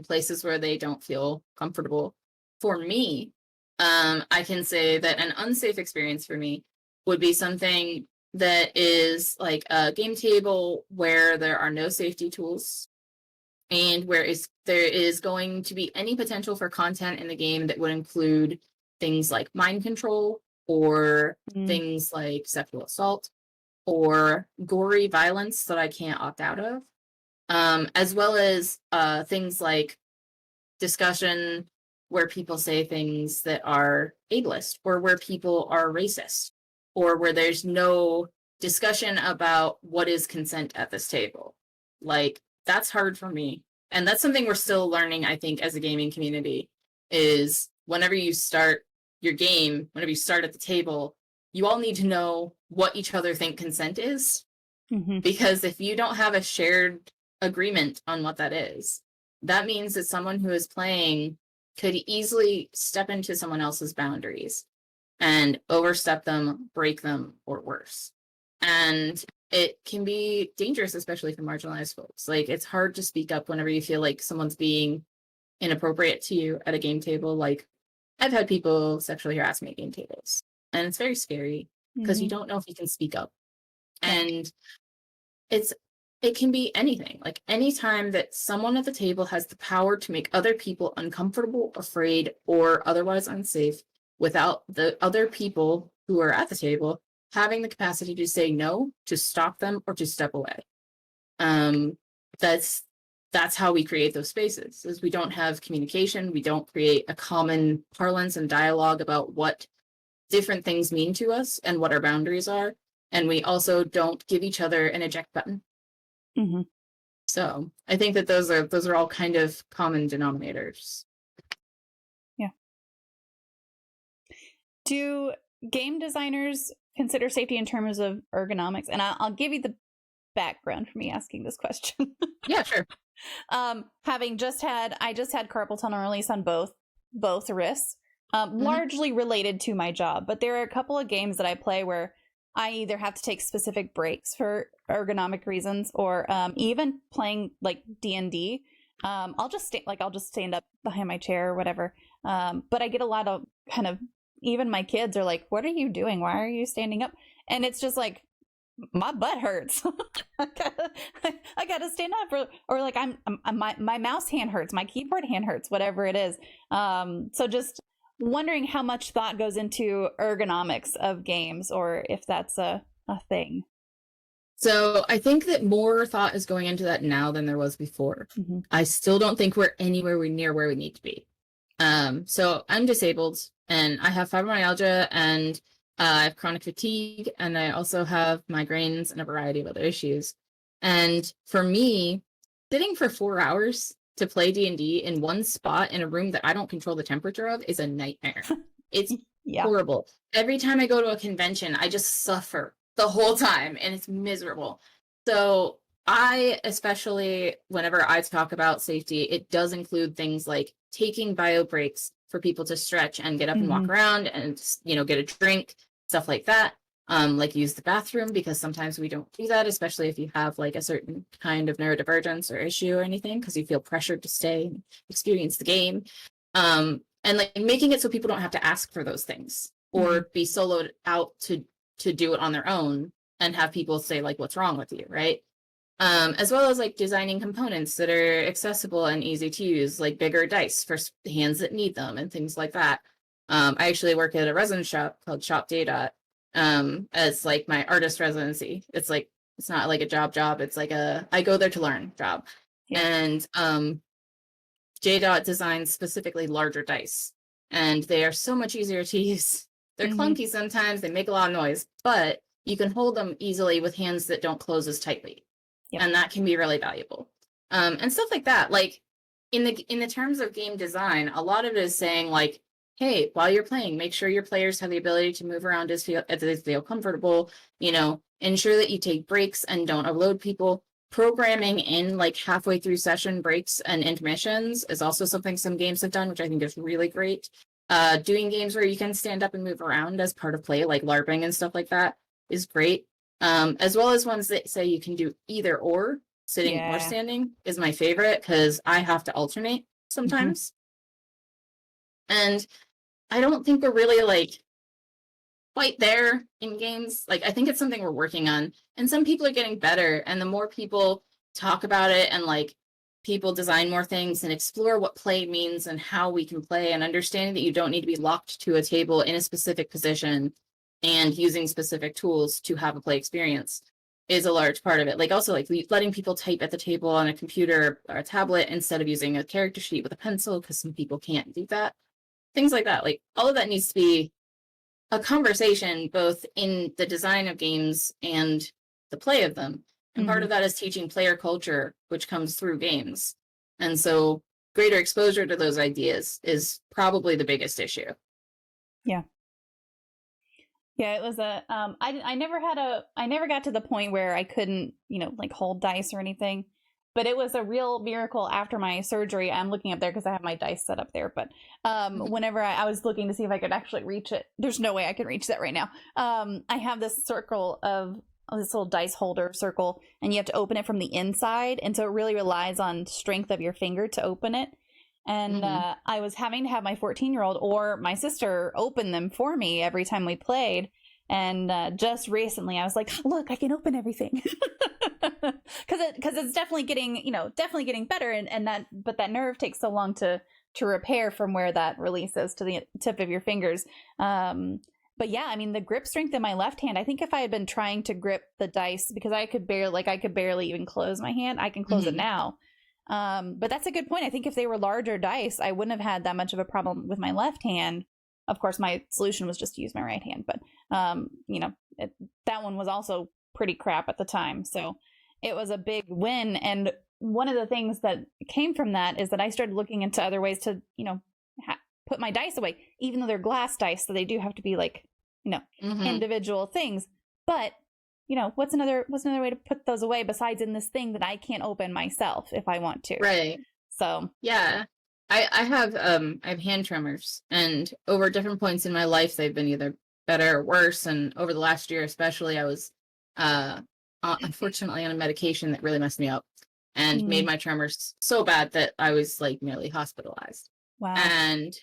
places where they don't feel comfortable. For me, I can say that an unsafe experience for me would be something that is like a game table where there are no safety tools, and where there is going to be any potential for content in the game that would include things like mind control, or things like sexual assault, or gory violence that I can't opt out of, as well as things like discussion where people say things that are ableist, or where people are racist, or where there's no discussion about what is consent at this table. Like, that's hard for me. And that's something we're still learning, I think, as a gaming community, is whenever you start your game, whenever you start at the table, you all need to know what each other think consent is. Because if you don't have a shared agreement on what that is, that means that someone who is playing could easily step into someone else's boundaries. and overstep them, break them, or worse. And it can be dangerous, especially for marginalized folks. Like, it's hard to speak up whenever you feel like someone's being inappropriate to you at a game table. Like, I've had people sexually harass me at game tables, and it's very scary because you don't know if you can speak up. And it can be anything. Like, anytime that someone at the table has the power to make other people uncomfortable, afraid, or otherwise unsafe without the other people who are at the table having the capacity to say no, to stop them, or to step away. That's how we create those spaces. Is we don't have communication, we don't create a common parlance and dialogue about what different things mean to us and what our boundaries are, and we also don't give each other an eject button. So I think that those are all kind of common denominators. Yeah. Do game designers consider safety in terms of ergonomics? And I'll give you the background for me asking this question. Yeah, sure. I just had carpal tunnel release on both wrists, largely related to my job. But there are a couple of games that I play where I either have to take specific breaks for ergonomic reasons, or even playing like D&D. I'll just stand up behind my chair or whatever. But I get a lot of kind of, even my kids are like, "What are you doing? Why are you standing up?" And it's just like, my butt hurts. I gotta stand up, or like my mouse hand hurts, my keyboard hand hurts, whatever it is. So just wondering how much thought goes into ergonomics of games, or if that's a thing. So I think that more thought is going into that now than there was before. I still don't think we're anywhere near where we need to be. So I'm disabled, and I have fibromyalgia, and I have chronic fatigue, and I also have migraines and a variety of other issues. And for me, sitting for 4 hours to play D&D in one spot in a room that I don't control the temperature of is a nightmare. It's horrible. Every time I go to a convention, I just suffer the whole time, and it's miserable. So I, especially whenever I talk about safety, it does include things like taking bio breaks for people to stretch and get up and walk around and, get a drink, stuff like that. Like use the bathroom, because sometimes we don't do that, especially if you have like a certain kind of neurodivergence or issue or anything, because you feel pressured to stay and experience the game. And like making it so people don't have to ask for those things or be soloed out to do it on their own and have people say like, "What's wrong with you?" Right? As well as like designing components that are accessible and easy to use, like bigger dice for hands that need them and things like that. I actually work at a resin shop called Shop Data, as like my artist residency. It's like, it's not like a job. It's like I go there to learn job. And JDOT designs specifically larger dice, and they are so much easier to use. They're clunky sometimes, they make a lot of noise, but you can hold them easily with hands that don't close as tightly. And that can be really valuable. And stuff like that. Like in the terms of game design, a lot of it is saying like, hey, while you're playing, make sure your players have the ability to move around as they feel comfortable. Ensure that you take breaks and don't overload people. Programming in like halfway through session breaks and intermissions is also something some games have done, which I think is really great. Doing games where you can stand up and move around as part of play, like LARPing and stuff like that, is great. As well as ones that say you can do either or, sitting or standing, is my favorite, because I have to alternate sometimes. And I don't think we're really like quite there in games. Like, I think it's something we're working on, and some people are getting better, and the more people talk about it and like people design more things and explore what play means and how we can play, and understanding that you don't need to be locked to a table in a specific position and using specific tools to have a play experience is a large part of it. Like also like letting people type at the table on a computer or a tablet instead of using a character sheet with a pencil, because some people can't do that. Things like that. Like all of that needs to be a conversation both in the design of games and the play of them. And part of that is teaching player culture, which comes through games. And so greater exposure to those ideas is probably the biggest issue. Yeah, it was I never got to the point where I couldn't, like hold dice or anything. but it was a real miracle after my surgery. I'm looking up there because I have my dice set up there. But whenever I was looking to see if I could actually reach it, there's no way I can reach that right now. I have this circle of this little dice holder circle, and you have to open it from the inside. And so it really relies on strength of your finger to open it. And I was having to have my 14-year-old or my sister open them for me every time we played. And just recently I was like, look, I can open everything. Because it's definitely getting better. But that nerve takes so long to repair from where that releases to the tip of your fingers. But yeah, I mean, the grip strength in my left hand, I think if I had been trying to grip the dice, because I could barely even close my hand, I can close it now. But that's a good point. I think if they were larger dice, I wouldn't have had that much of a problem with my left hand. Of course, my solution was just to use my right hand, but that one was also pretty crap at the time. So it was a big win. And one of the things that came from that is that I started looking into other ways to, put my dice away, even though they're glass dice. So they do have to be like, individual things. But, what's another way to put those away besides in this thing that I can't open myself if I want to? Right. So, yeah. I have hand tremors, and over different points in my life, they've been either better or worse. And over the last year, especially, I was unfortunately on a medication that really messed me up and made my tremors so bad that I was like nearly hospitalized. Wow. And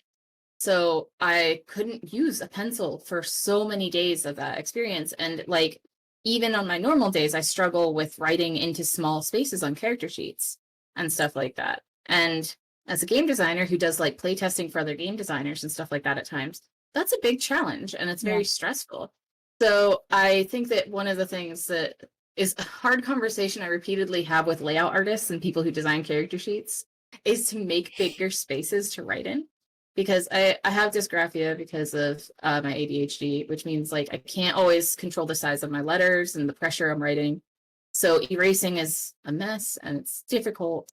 so I couldn't use a pencil for so many days of that experience. And like, even on my normal days, I struggle with writing into small spaces on character sheets and stuff like that. And as a game designer who does like play testing for other game designers and stuff like that at times, that's a big challenge, and it's very stressful. So I think that one of the things that is a hard conversation I repeatedly have with layout artists and people who design character sheets is to make bigger spaces to write in. Because I have dysgraphia because of my ADHD, which means like I can't always control the size of my letters and the pressure I'm writing. So erasing is a mess, and it's difficult.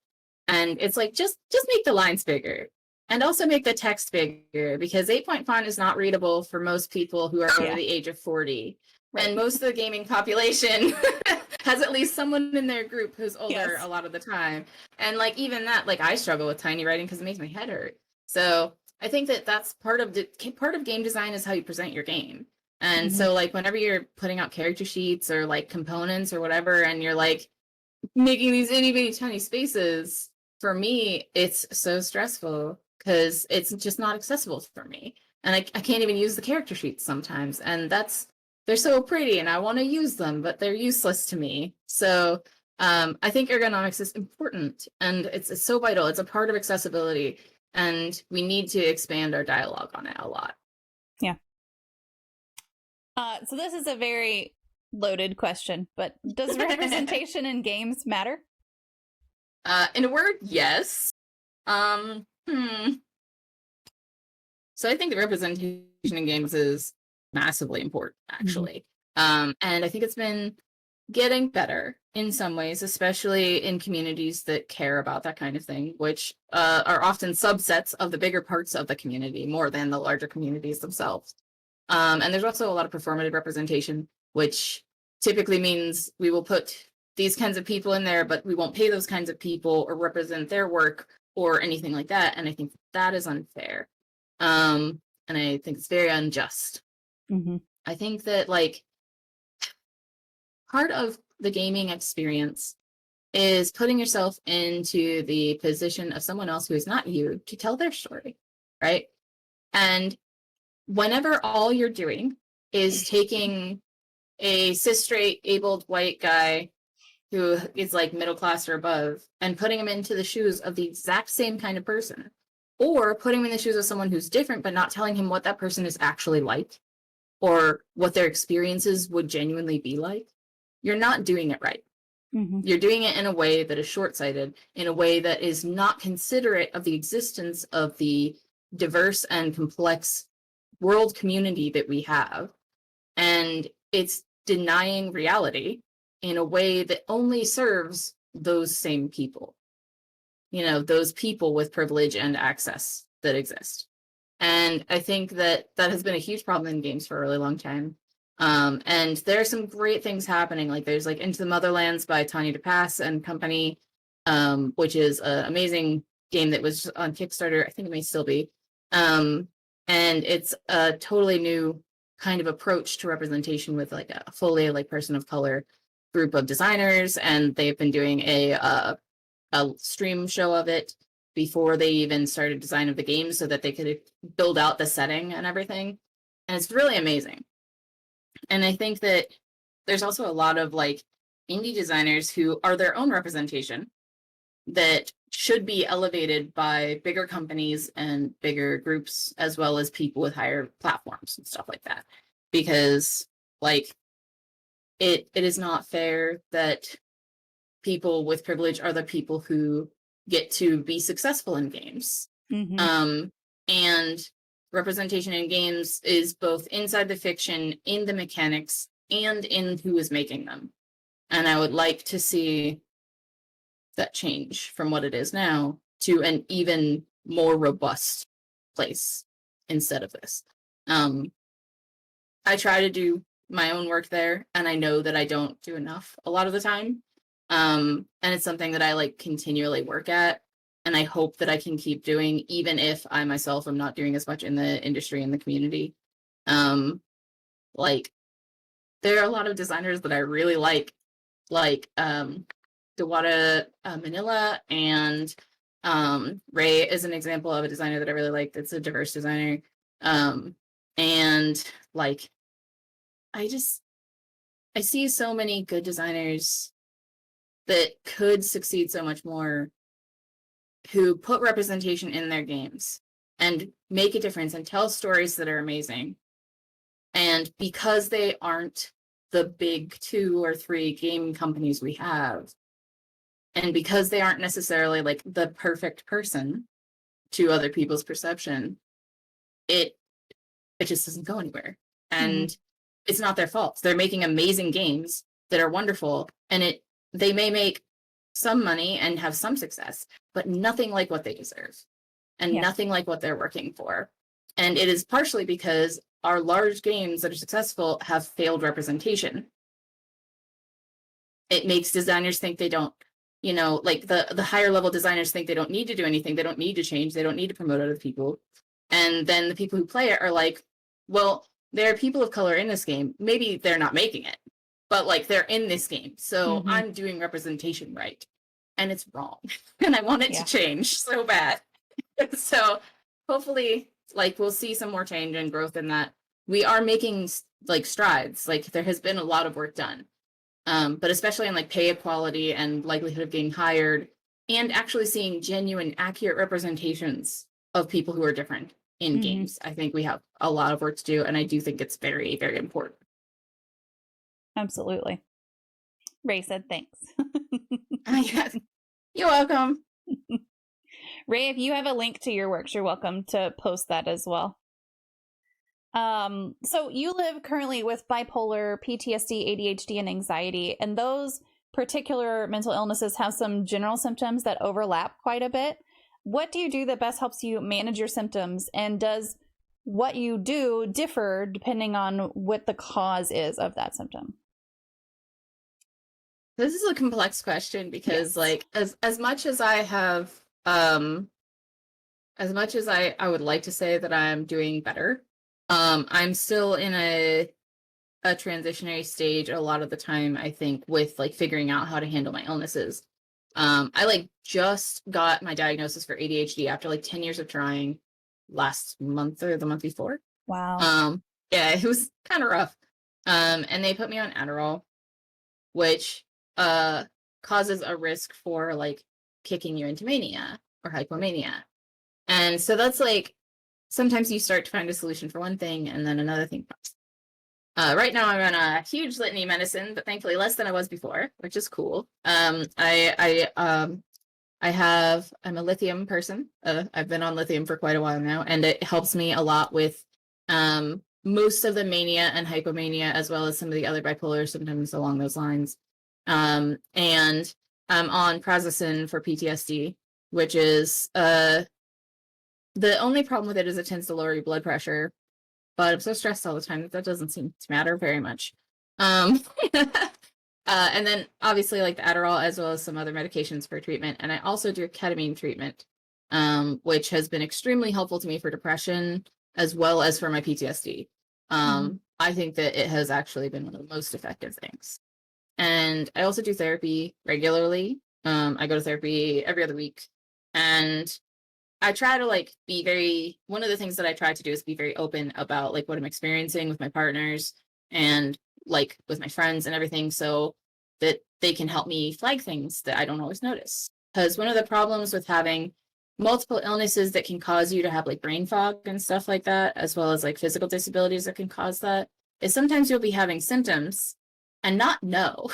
And it's like, just make the lines bigger, and also make the text bigger, because 8-point font is not readable for most people who are over the age of 40. Right. And most of the gaming population has at least someone in their group who's older a lot of the time. And like, even that, like I struggle with tiny writing because it makes my head hurt. So I think that that's part of game design is how you present your game. And so like whenever you're putting out character sheets or like components or whatever, and you're like making these itty bitty tiny spaces, for me, it's so stressful because it's just not accessible for me. And I can't even use the character sheets sometimes. And they're so pretty and I want to use them, but they're useless to me. So I think ergonomics is important, and it's so vital. It's a part of accessibility, and we need to expand our dialogue on it a lot. Yeah. So this is a very loaded question, but does representation in games matter? In a word, yes. So I think the representation in games is massively important, actually. And I think it's been getting better in some ways, especially in communities that care about that kind of thing, which are often subsets of the bigger parts of the community more than the larger communities themselves. And there's also a lot of performative representation, which typically means we will put these kinds of people in there, but we won't pay those kinds of people or represent their work or anything like that. And I think that is unfair. And I think it's very unjust. I think that like part of the gaming experience is putting yourself into the position of someone else who is not you to tell their story, right? And whenever all you're doing is taking a cis straight abled white guy who is like middle class or above and putting him into the shoes of the exact same kind of person, or putting him in the shoes of someone who's different but not telling him what that person is actually like or what their experiences would genuinely be like, you're not doing it right. You're doing it in a way that is short-sighted, in a way that is not considerate of the existence of the diverse and complex world community that we have. And it's denying reality in a way that only serves those same people, those people with privilege and access that exist. And I think that has been a huge problem in games for a really long time. And there are some great things happening. Like there's like Into the Motherlands by Tanya DePass and company. which is an amazing game that was on Kickstarter. I think it may still be. And it's a totally new kind of approach to representation with like a fully like person of color group of designers, and they've been doing a stream show of it before they even started design of the game so that they could build out the setting and everything. And it's really amazing. And I think that there's also a lot of like indie designers who are their own representation that should be elevated by bigger companies and bigger groups, as well as people with higher platforms and stuff like that. Because like it is not fair that people with privilege are the people who get to be successful in games. And representation in games is both inside the fiction, in the mechanics, and in who is making them. And I would like to see that change from what it is now to an even more robust place instead of this. I try to do my own work there, and I know that I don't do enough a lot of the time. And it's something that I like continually work at, and I hope that I can keep doing, even if I myself am not doing as much in the industry and the community. Like there are a lot of designers that I really like Dewada Manila, and Ray is an example of a designer that I really like that's a diverse designer. And like I see so many good designers that could succeed so much more, who put representation in their games and make a difference and tell stories that are amazing. And because they aren't the big 2 or 3 game companies we have, and because they aren't necessarily like the perfect person to other people's perception, it just doesn't go anywhere. And it's not their fault. They're making amazing games that are wonderful, and they may make some money and have some success, but nothing like what they deserve, and nothing like what they're working for. And it is partially because our large games that are successful have failed representation. It makes designers think they don't, like the higher level designers think they don't need to do anything. They don't need to change. They don't need to promote other people. And then the people who play it are like, well, there are people of color in this game. Maybe they're not making it, but like they're in this game. So I'm doing representation right. And it's wrong. And I want it to change so bad. So hopefully like we'll see some more change and growth in that. We are making like strides. Like there has been a lot of work done. But especially in like pay equality and likelihood of getting hired, and actually seeing genuine, accurate representations of people who are different in games. I think we have a lot of work to do, and I do think it's very, very important. Absolutely. Ray said thanks. Yes. You're welcome. Ray, if you have a link to your works, you're welcome to post that as well. So you live currently with bipolar, PTSD, ADHD, and anxiety, and those particular mental illnesses have some general symptoms that overlap quite a bit. What do you do that best helps you manage your symptoms, and does what you do differ depending on what the cause is of that symptom? This is a complex question because like as much as I have as much as I would like to say that I'm doing better, I'm still in a transitionary stage a lot of the time, I think, with like figuring out how to handle my illnesses. I like just got my diagnosis for ADHD after like 10 years of trying last month or the month before. Wow. Yeah, it was kind of rough. And they put me on Adderall, which causes a risk for like kicking you into mania or hypomania. And so that's like, sometimes you start to find a solution for one thing and then another thing pops. Right now I'm on a huge litany medicine, but thankfully less than I was before, which is cool. I'm a lithium person. I've been on lithium for quite a while now, and it helps me a lot with most of the mania and hypomania, as well as some of the other bipolar symptoms along those lines. And I'm on prazosin for PTSD, which is the only problem with it is it tends to lower your blood pressure, but I'm so stressed all the time that doesn't seem to matter very much. And then obviously like the Adderall as well as some other medications for treatment. And I also do ketamine treatment, which has been extremely helpful to me for depression as well as for my PTSD. I think that it has actually been one of the most effective things. And I also do therapy regularly. I go to therapy every other week. And I try to like one of the things that I try to do is be very open about like what I'm experiencing with my partners and like with my friends and everything, so that they can help me flag things that I don't always notice. Because one of the problems with having multiple illnesses that can cause you to have like brain fog and stuff like that, as well as like physical disabilities that can cause that, is sometimes you'll be having symptoms and not know.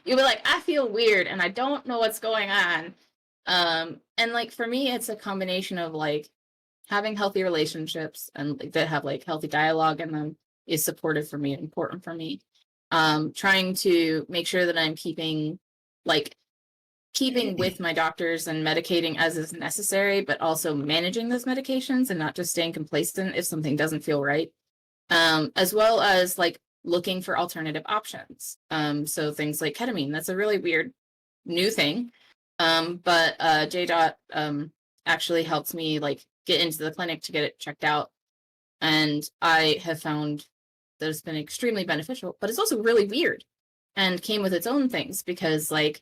You'll be like, I feel weird and I don't know what's going on. And like for me, it's a combination of like having healthy relationships and like, that have like healthy dialogue in them is supportive for me and important for me. Trying to make sure that I'm keeping with my doctors and medicating as is necessary, but also managing those medications and not just staying complacent if something doesn't feel right. As well as like looking for alternative options. So things like ketamine, that's a really weird new thing. But J. Actually helped me like get into the clinic to get it checked out. And I have found that it's been extremely beneficial, but it's also really weird and came with its own things because like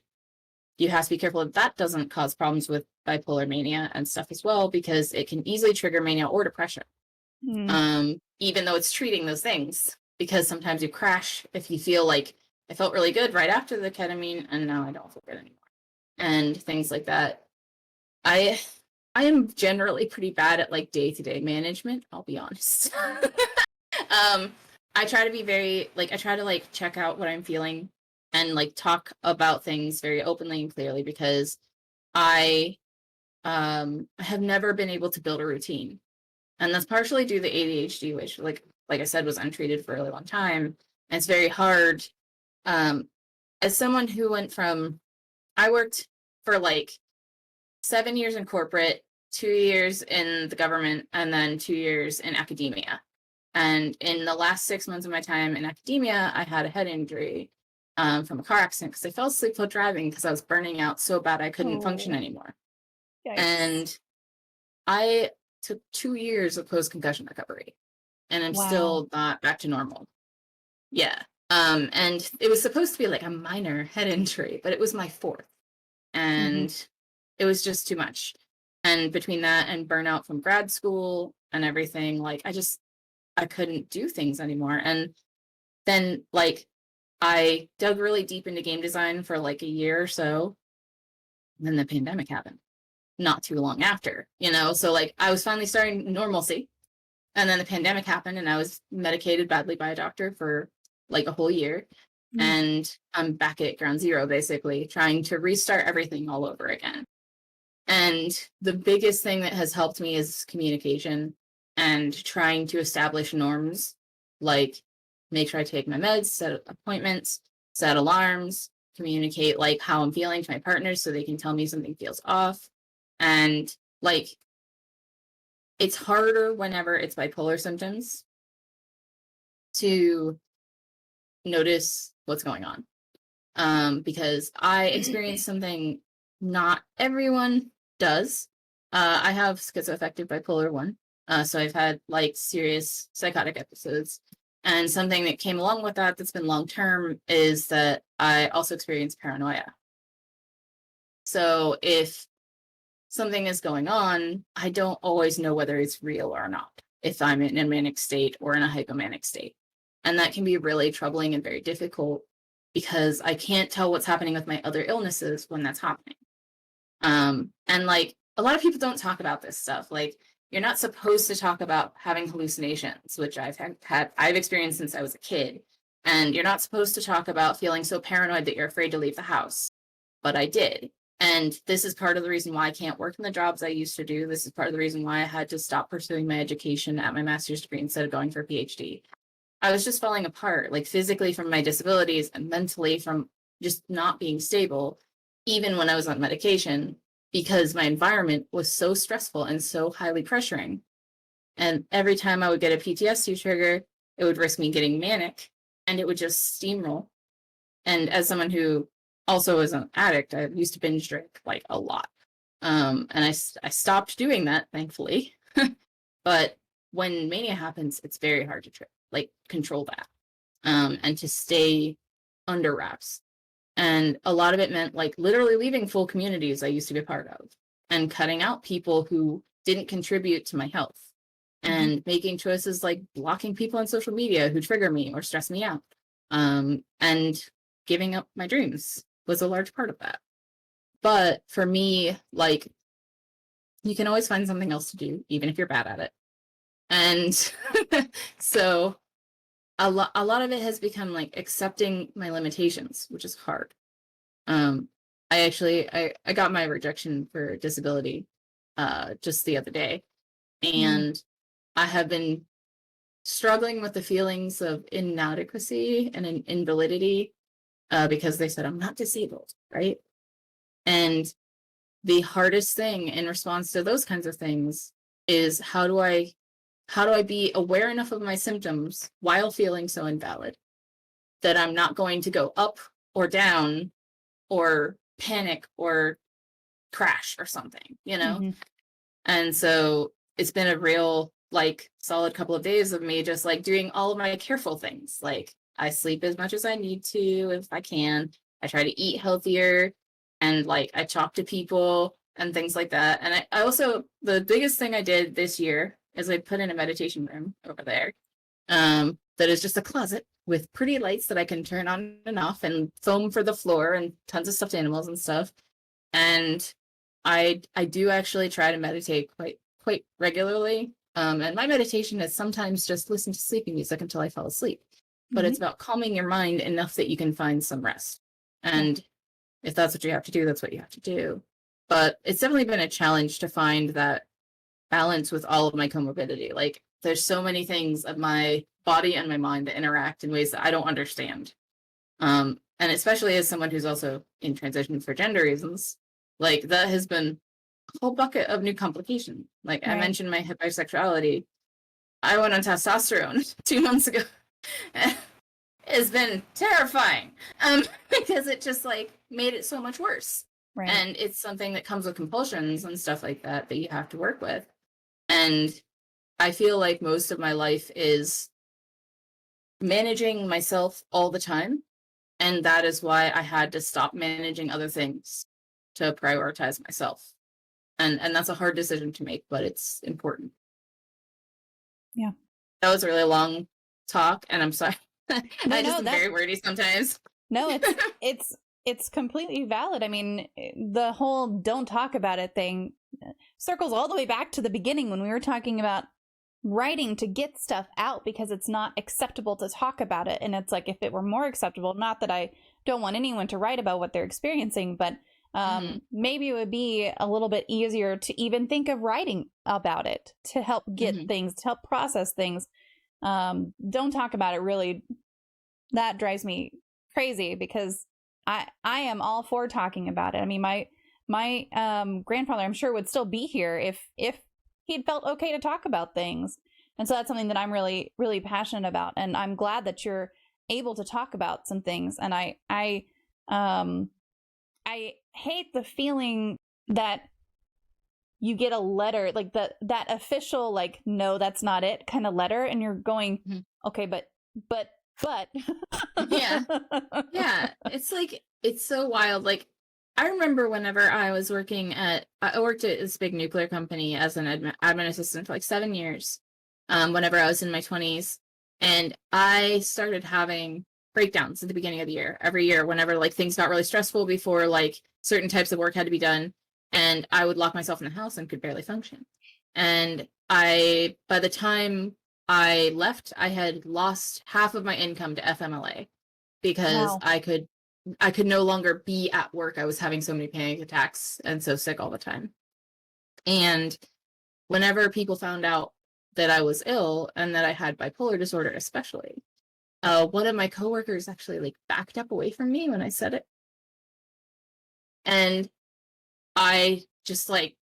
you have to be careful that doesn't cause problems with bipolar mania and stuff as well, because it can easily trigger mania or depression. Even though it's treating those things, because sometimes you crash if you feel like I felt really good right after the ketamine and now I don't feel good anymore and things like that. I am generally pretty bad at like day-to-day management, I'll be honest. I try to be I try to like check out what I'm feeling and like talk about things very openly and clearly, because I have never been able to build a routine. And that's partially due to the ADHD, which like I said, was untreated for a really long time. And it's very hard. As someone who I worked for like 7 years in corporate, 2 years in the government, and then 2 years in academia. And in the last 6 months of my time in academia, I had a head injury from a car accident because I fell asleep while driving because I was burning out so bad I couldn't function anymore. Yikes. And I took 2 years of post-concussion recovery, and I'm still not back to normal. Yeah. And it was supposed to be like a minor head injury, but it was my 4th. And it was just too much. And between that and burnout from grad school and everything, like I couldn't do things anymore. And then like I dug really deep into game design for like a year or so. And then the pandemic happened not too long after, so like I was finally starting normalcy. And then the pandemic happened and I was medicated badly by a doctor for like a whole year. And I'm back at ground zero, basically, trying to restart everything all over again. And the biggest thing that has helped me is communication and trying to establish norms, like make sure I take my meds, set appointments, set alarms, communicate like how I'm feeling to my partners so they can tell me something feels off. And like, it's harder whenever it's bipolar symptoms to notice what's going on. Because I experienced something not everyone does. I have schizoaffective bipolar 1. So I've had like serious psychotic episodes. And something that came along with that that's been long-term is that I also experience paranoia. So if something is going on, I don't always know whether it's real or not, if I'm in a manic state or in a hypomanic state. And that can be really troubling and very difficult because I can't tell what's happening with my other illnesses when that's happening. And like a lot of people don't talk about this stuff. Like you're not supposed to talk about having hallucinations, which I've experienced since I was a kid. And you're not supposed to talk about feeling so paranoid that you're afraid to leave the house. But I did. And this is part of the reason why I can't work in the jobs I used to do. This is part of the reason why I had to stop pursuing my education at my master's degree instead of going for a PhD. I was just falling apart, like physically from my disabilities and mentally from just not being stable, even when I was on medication, because my environment was so stressful and so highly pressuring. And every time I would get a PTSD trigger, it would risk me getting manic and it would just steamroll. And as someone who also is an addict, I used to binge drink like a lot. And I stopped doing that, thankfully. But when mania happens, it's very hard to like control that, and to stay under wraps. And a lot of it meant like literally leaving full communities I used to be part of and cutting out people who didn't contribute to my health, and making choices like blocking people on social media who trigger me or stress me out. And giving up my dreams was a large part of that. But for me, like, you can always find something else to do, even if you're bad at it. And so a lot of it has become like accepting my limitations, which is hard. I got my rejection for disability just the other day, and I have been struggling with the feelings of inadequacy and invalidity because they said I'm not disabled, right? And the hardest thing in response to those kinds of things is how do I be aware enough of my symptoms while feeling so invalid that I'm not going to go up or down or panic or crash or something, you know? And so it's been a real like solid couple of days of me just like doing all of my careful things. Like I sleep as much as I need to if I can. I try to eat healthier, and like I talk to people and things like that. And I also, the biggest thing I did this year is I put in a meditation room over there that is just a closet with pretty lights that I can turn on and off, and foam for the floor, and tons of stuffed animals and stuff. And I do actually try to meditate quite regularly. And my meditation is sometimes just listen to sleeping music until I fall asleep. But it's about calming your mind enough that you can find some rest. And if that's what you have to do, that's what you have to do. But it's definitely been a challenge to find that balance with all of my comorbidity. Like there's so many things of my body and my mind that interact in ways that I don't understand. And especially as someone who's also in transition for gender reasons, like that has been a whole bucket of new complication. Like I mentioned my bisexuality. I went on testosterone 2 months ago. It's been terrifying because it just like made it so much worse. And it's something that comes with compulsions and stuff like that that you have to work with. And I feel like most of my life is managing myself all the time. And that is why I had to stop managing other things to prioritize myself. And that's a hard decision to make, but it's important. Yeah. That was a really long talk, and I'm sorry. I just am very wordy sometimes. No, it's completely valid. I mean, the whole don't talk about it thing circles all the way back to the beginning when we were talking about writing to get stuff out because it's not acceptable to talk about it. And it's like, if it were more acceptable, not that I don't want anyone to write about what they're experiencing, but maybe it would be a little bit easier to even think of writing about it to help get things, to help process things. Don't talk about it, really. That drives me crazy because I am all for talking about it. I mean, my grandfather, I'm sure, would still be here if he'd felt okay to talk about things. And so that's something that I'm really, really passionate about. And I'm glad that you're able to talk about some things. And I hate the feeling that you get a letter, like that official, like, no, that's not it kind of letter. And you're going, okay, but yeah. It's like, it's so wild. Like, I remember whenever I worked at this big nuclear company as an admin assistant for like 7 years, whenever I was in my 20s, and I started having breakdowns at the beginning of the year, every year, whenever like things got really stressful before like certain types of work had to be done, and I would lock myself in the house and could barely function. And by the time I left, I had lost half of my income to FMLA because I could no longer be at work. I was having so many panic attacks and so sick all the time. And whenever people found out that I was ill and that I had bipolar disorder, especially, one of my coworkers actually like backed up away from me when I said it. And I just like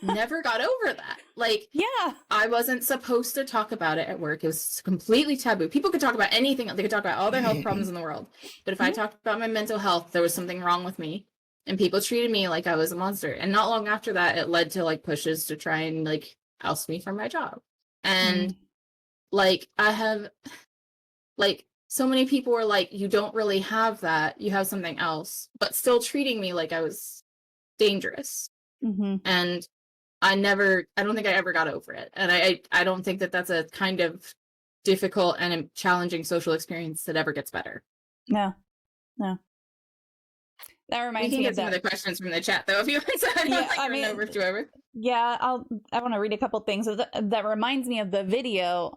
never got over that. Like, Yeah. I wasn't supposed to talk about it at work. It was completely taboo. People could talk about anything. They could talk about all their health problems in the world. But if I talked about my mental health, there was something wrong with me. And people treated me like I was a monster. And not long after that, it led to like pushes to try and like oust me from my job. And like, I have like, so many people were like, you don't really have that. You have something else, but still treating me like I was dangerous. And I don't think I ever got over it. And I don't think that that's a kind of difficult and challenging social experience that ever gets better. No. That reminds me of some of the questions from the chat, though, if you want to. I want to read a couple things that reminds me of the video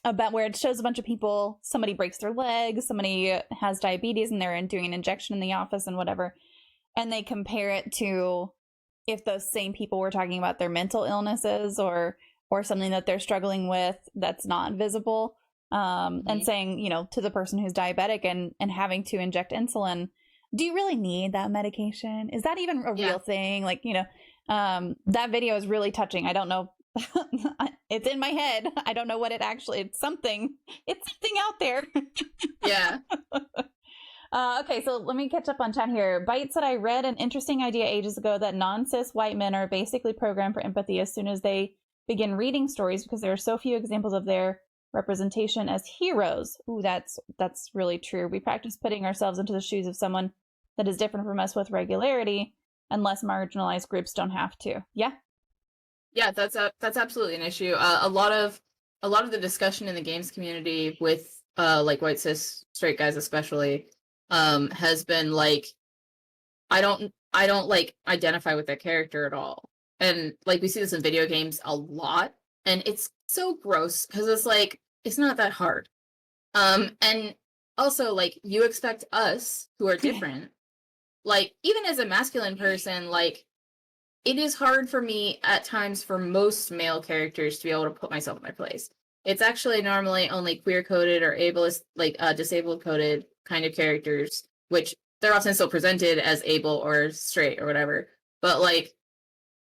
about where it shows a bunch of people. Somebody breaks their leg, somebody has diabetes, and they're doing an injection in the office and whatever, and they compare it to if those same people were talking about their mental illnesses or something that they're struggling with that's not visible, and saying, you know, to the person who's diabetic and having to inject insulin, do you really need that medication? Is that even a real thing? Like, you know, that video is really touching. I don't know. It's in my head. I don't know what it actually, it's something out there. Yeah. Okay, so let me catch up on chat here. Bite said, I read an interesting idea ages ago that non-cis white men are basically programmed for empathy as soon as they begin reading stories because there are so few examples of their representation as heroes. Ooh, that's really true. We practice putting ourselves into the shoes of someone that is different from us with regularity, and less marginalized groups don't have to. Yeah. Yeah, that's absolutely an issue. A lot of the discussion in the games community with like white cis straight guys especially has been like, I don't like identify with that character at all. And like we see this in video games a lot, and it's so gross because it's like, it's not that hard. And also like, you expect us who are different, like even as a masculine person, like it is hard for me at times for most male characters to be able to put myself in my place. It's actually normally only queer coded or ableist, like disabled coded kind of characters, which they're often still presented as able or straight or whatever. But like,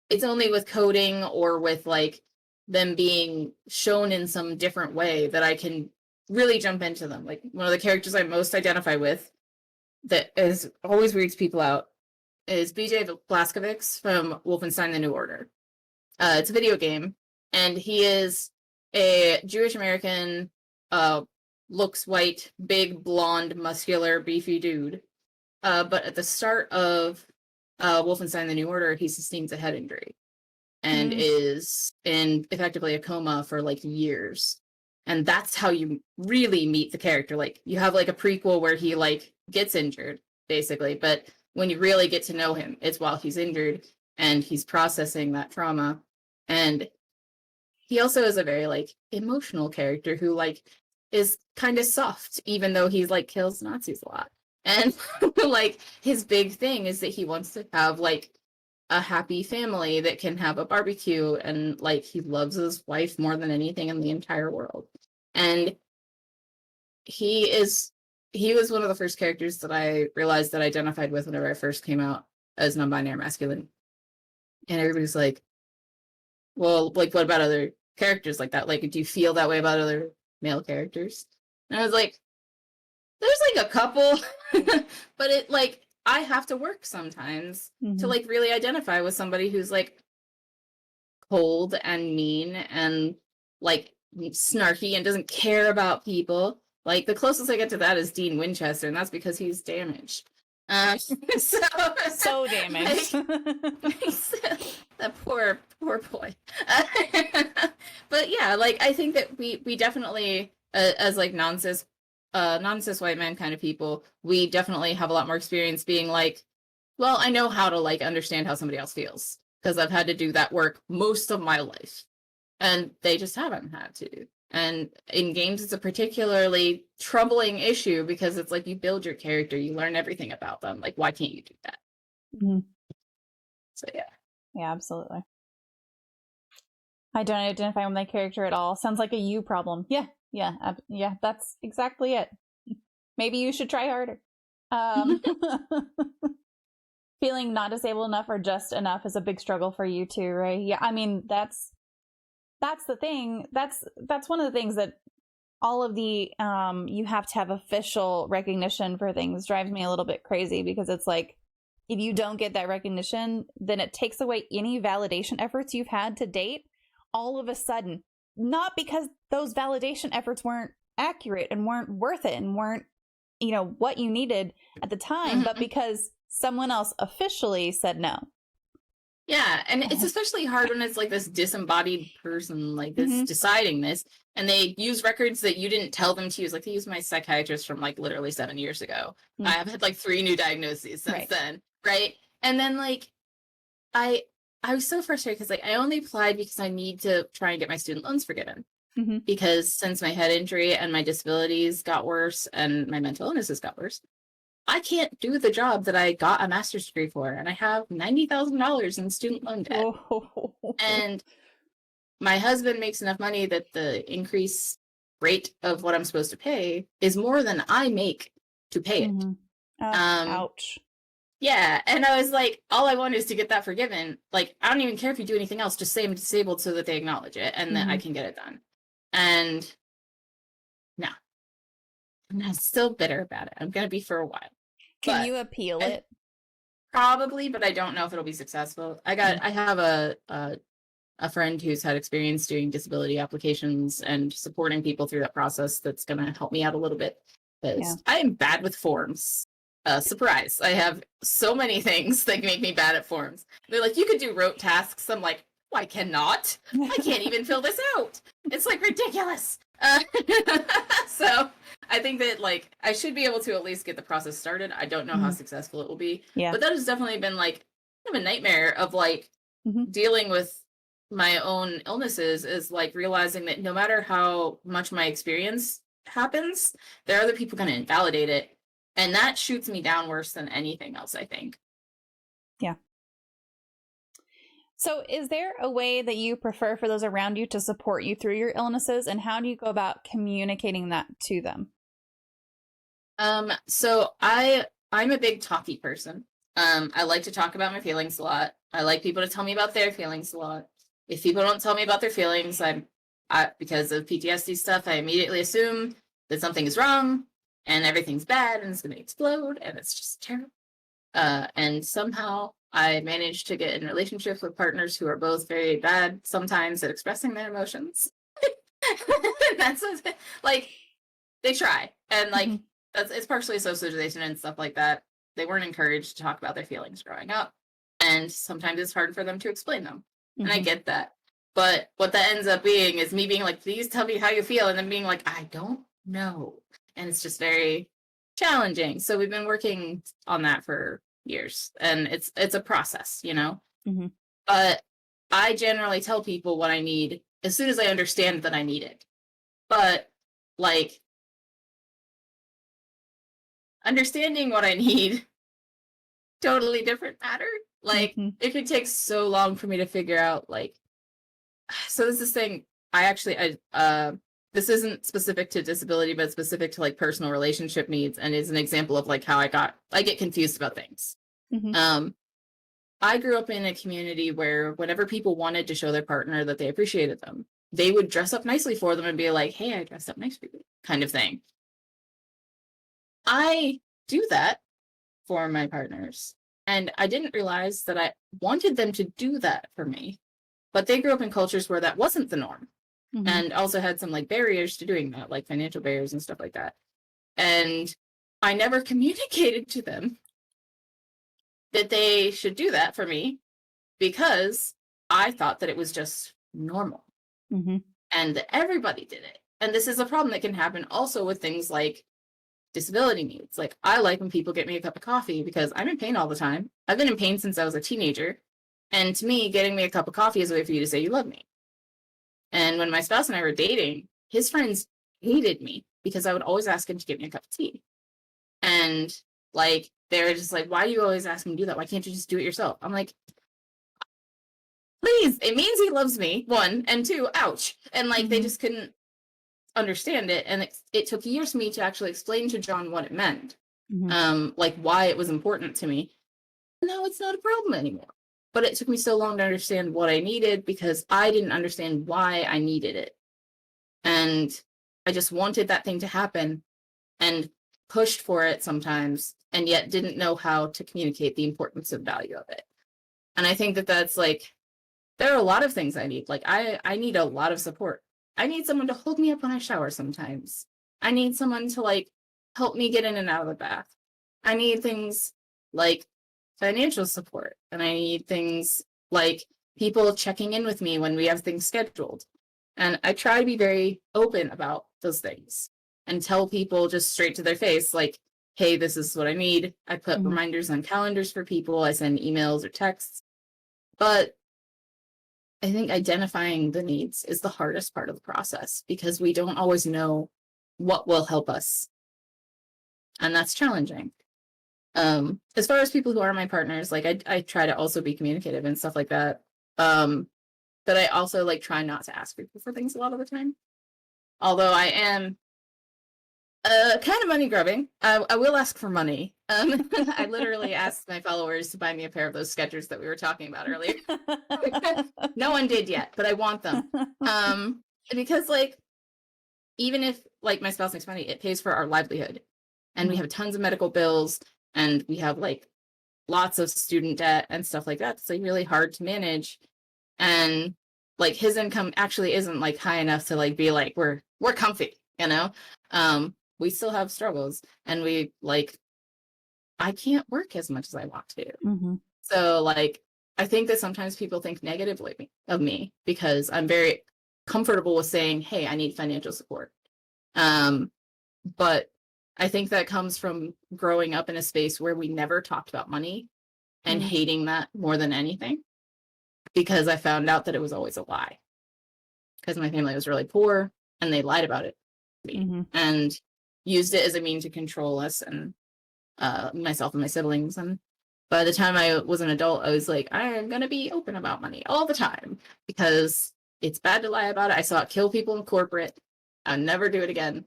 it's only with coding or with like them being shown in some different way that I can really jump into them. Like one of the characters I most identify with that is always weirds people out is BJ Blazkowicz from Wolfenstein: The New Order. It's a video game, and he is a Jewish American, looks white, big, blonde, muscular, beefy dude. But at the start of Wolfenstein: The New Order, he sustains a head injury and is in effectively a coma for like years. And that's how you really meet the character. Like you have like a prequel where he like gets injured, basically, but when you really get to know him, it's while he's injured and he's processing that trauma. And he also is a very like emotional character who like is kind of soft, even though he's like kills Nazis a lot. And like his big thing is that he wants to have like a happy family that can have a barbecue, and like he loves his wife more than anything in the entire world. And he was one of the first characters that I realized that I identified with whenever I first came out as non-binary masculine. And everybody's like, well, like, what about other characters like that? Like, do you feel that way about other male characters? And I was like, there's like a couple, but it like, I have to work sometimes to like really identify with somebody who's like cold and mean and like snarky and doesn't care about people. Like the closest I get to that is Dean Winchester, and that's because he's damaged. So damaged. That poor boy. But yeah, like I think that we definitely, as like non-cis white men kind of people, we definitely have a lot more experience being like, well, I know how to like understand how somebody else feels because I've had to do that work most of my life, and they just haven't had to. And in games, it's a particularly troubling issue because it's like you build your character, you learn everything about them. Like, why can't you do that? So, yeah. Yeah, absolutely. I don't identify with my character at all. Sounds like a you problem. Yeah, that's exactly it. Maybe you should try harder. feeling not disabled enough or just enough is a big struggle for you too, right? Yeah, I mean, that's the thing. That's one of the things that all of the you have to have official recognition for things drives me a little bit crazy, because it's like, if you don't get that recognition, then it takes away any validation efforts you've had to date all of a sudden. Not because those validation efforts weren't accurate and weren't worth it and weren't, you know, what you needed at the time, but because someone else officially said no. Yeah, and it's especially hard when it's like this disembodied person, like this deciding this, and they use records that you didn't tell them to use. Like, they used my psychiatrist from like literally 7 years ago. I have had like 3 new diagnoses since then, right? And then like I was so frustrated because like I only applied because I need to try and get my student loans forgiven. Because since my head injury and my disabilities got worse and my mental illnesses got worse, I can't do the job that I got a master's degree for, and I have $90,000 in student loan debt. And my husband makes enough money that the increase rate of what I'm supposed to pay is more than I make to pay it. Ouch. Yeah, and I was like, all I want is to get that forgiven. Like, I don't even care if you do anything else, just say I'm disabled so that they acknowledge it and that I can get it done. And no. I'm still bitter about it. I'm going to be for a while. Can you appeal it? Probably, but I don't know if it'll be successful. I have a friend who's had experience doing disability applications and supporting people through that process that's going to help me out a little bit. Because I am bad with forms. Surprise. I have so many things that make me bad at forms. They're like, you could do rote tasks. I'm like, oh, I cannot. I can't even fill this out. It's like ridiculous. So I think that like I should be able to at least get the process started. I don't know how successful it will be. Yeah. But that has definitely been like kind of a nightmare of like dealing with my own illnesses, is like realizing that no matter how much my experience happens, there are other people going to invalidate it. And that shoots me down worse than anything else, I think. Yeah. So is there a way that you prefer for those around you to support you through your illnesses, and how do you go about communicating that to them? So I'm a big talky person. I like to talk about my feelings a lot. I like people to tell me about their feelings a lot. If people don't tell me about their feelings, because of PTSD stuff, I immediately assume that something is wrong and everything's bad and it's going to explode and it's just terrible. And somehow I managed to get in relationships with partners who are both very bad sometimes at expressing their emotions. That's like, they try. And like, it's partially socialization and stuff like that. They weren't encouraged to talk about their feelings growing up. And sometimes it's hard for them to explain them. And I get that. But what that ends up being is me being like, please tell me how you feel. And then being like, I don't know. And it's just very challenging. So we've been working on that for years, and it's a process, you know. But I generally tell people what I need as soon as I understand that I need it. But like, understanding what I need, totally different matter. Like, it could take so long for me to figure out, like, so this is thing this isn't specific to disability, but specific to like personal relationship needs, and is an example of like how I get confused about things. I grew up in a community where whenever people wanted to show their partner that they appreciated them, they would dress up nicely for them and be like, hey, I dressed up nice for you, kind of thing. I do that for my partners, and I didn't realize that I wanted them to do that for me. But they grew up in cultures where that wasn't the norm. And also had some like barriers to doing that, like financial barriers and stuff like that. And I never communicated to them that they should do that for me, because I thought that it was just normal and that everybody did it. And this is a problem that can happen also with things like disability needs. Like, I like when people get me a cup of coffee because I'm in pain all the time. I've been in pain since I was a teenager. And to me, getting me a cup of coffee is a way for you to say you love me. And when my spouse and I were dating, his friends hated me because I would always ask him to get me a cup of tea. And like, they were just like, why do you always ask him to do that? Why can't you just do it yourself? I'm like, please, it means he loves me, 1, and 2, ouch. And like, they just couldn't understand it. And it took years for me to actually explain to John what it meant, like why it was important to me. now it's not a problem anymore. But it took me so long to understand what I needed because I didn't understand why I needed it. And I just wanted that thing to happen and pushed for it sometimes, and yet didn't know how to communicate the importance and value of it. And I think that that's like, there are a lot of things I need. Like I need a lot of support. I need someone to hold me up when I shower sometimes. I need someone to like help me get in and out of the bath. I need things like financial support. And I need things like people checking in with me when we have things scheduled. And I try to be very open about those things and tell people just straight to their face, like, hey, this is what I need. I put reminders on calendars for people. I send emails or texts. But I think identifying the needs is the hardest part of the process because we don't always know what will help us. And that's challenging. As far as people who are my partners, like I try to also be communicative and stuff like that. But I also like try not to ask people for things a lot of the time. Although I am kind of money grubbing. I will ask for money. I literally asked my followers to buy me a pair of those Skechers that we were talking about earlier. No one did yet, but I want them. Because like, even if like my spouse makes money, it pays for our livelihood. And we have tons of medical bills and we have like lots of student debt and stuff like that. It's like really hard to manage. And like his income actually isn't like high enough to like be like, we're comfy, you know? We still have struggles and we like, I can't work as much as I want to. So like, I think that sometimes people think negatively of me because I'm very comfortable with saying, hey, I need financial support. But I think that comes from growing up in a space where we never talked about money and hating that more than anything, because I found out that it was always a lie because my family was really poor and they lied about it and used it as a means to control us and myself and my siblings. And by the time I was an adult, I was like, I'm going to be open about money all the time because it's bad to lie about it. I saw it kill people in corporate. I'll never do it again.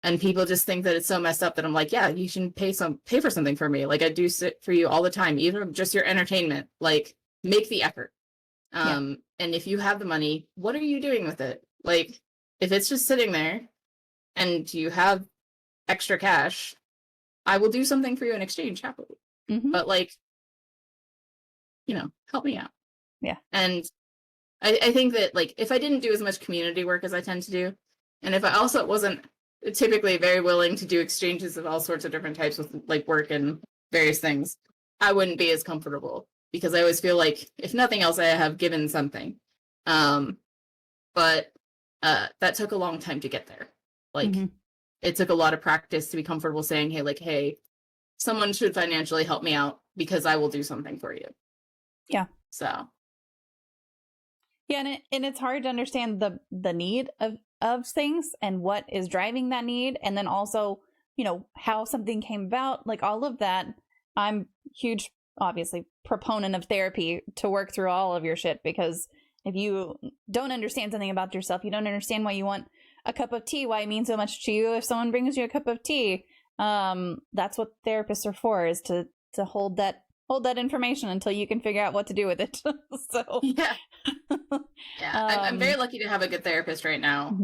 And people just think that it's so messed up that I'm like, yeah, you should pay for something for me. Like I do sit for you all the time, even just your entertainment, like make the effort. And if you have the money, what are you doing with it? Like if it's just sitting there and you have extra cash, I will do something for you in exchange happily. But like, you know, help me out. Yeah. And I think that like, if I didn't do as much community work as I tend to do, and if I also wasn't typically very willing to do exchanges of all sorts of different types with like work and various things, I wouldn't be as comfortable because I always feel like if nothing else, I have given something. But that took a long time to get there. Like it took a lot of practice to be comfortable saying, hey, someone should financially help me out because I will do something for you. Yeah. So. Yeah. And it's hard to understand the need of things and what is driving that need. And then also, you know, how something came about, like all of that. I'm huge, obviously, proponent of therapy to work through all of your shit, because if you don't understand something about yourself, you don't understand why you want a cup of tea, why it means so much to you if someone brings you a cup of tea. That's what therapists are for, is to hold that information until you can figure out what to do with it. So yeah. I'm very lucky to have a good therapist right now.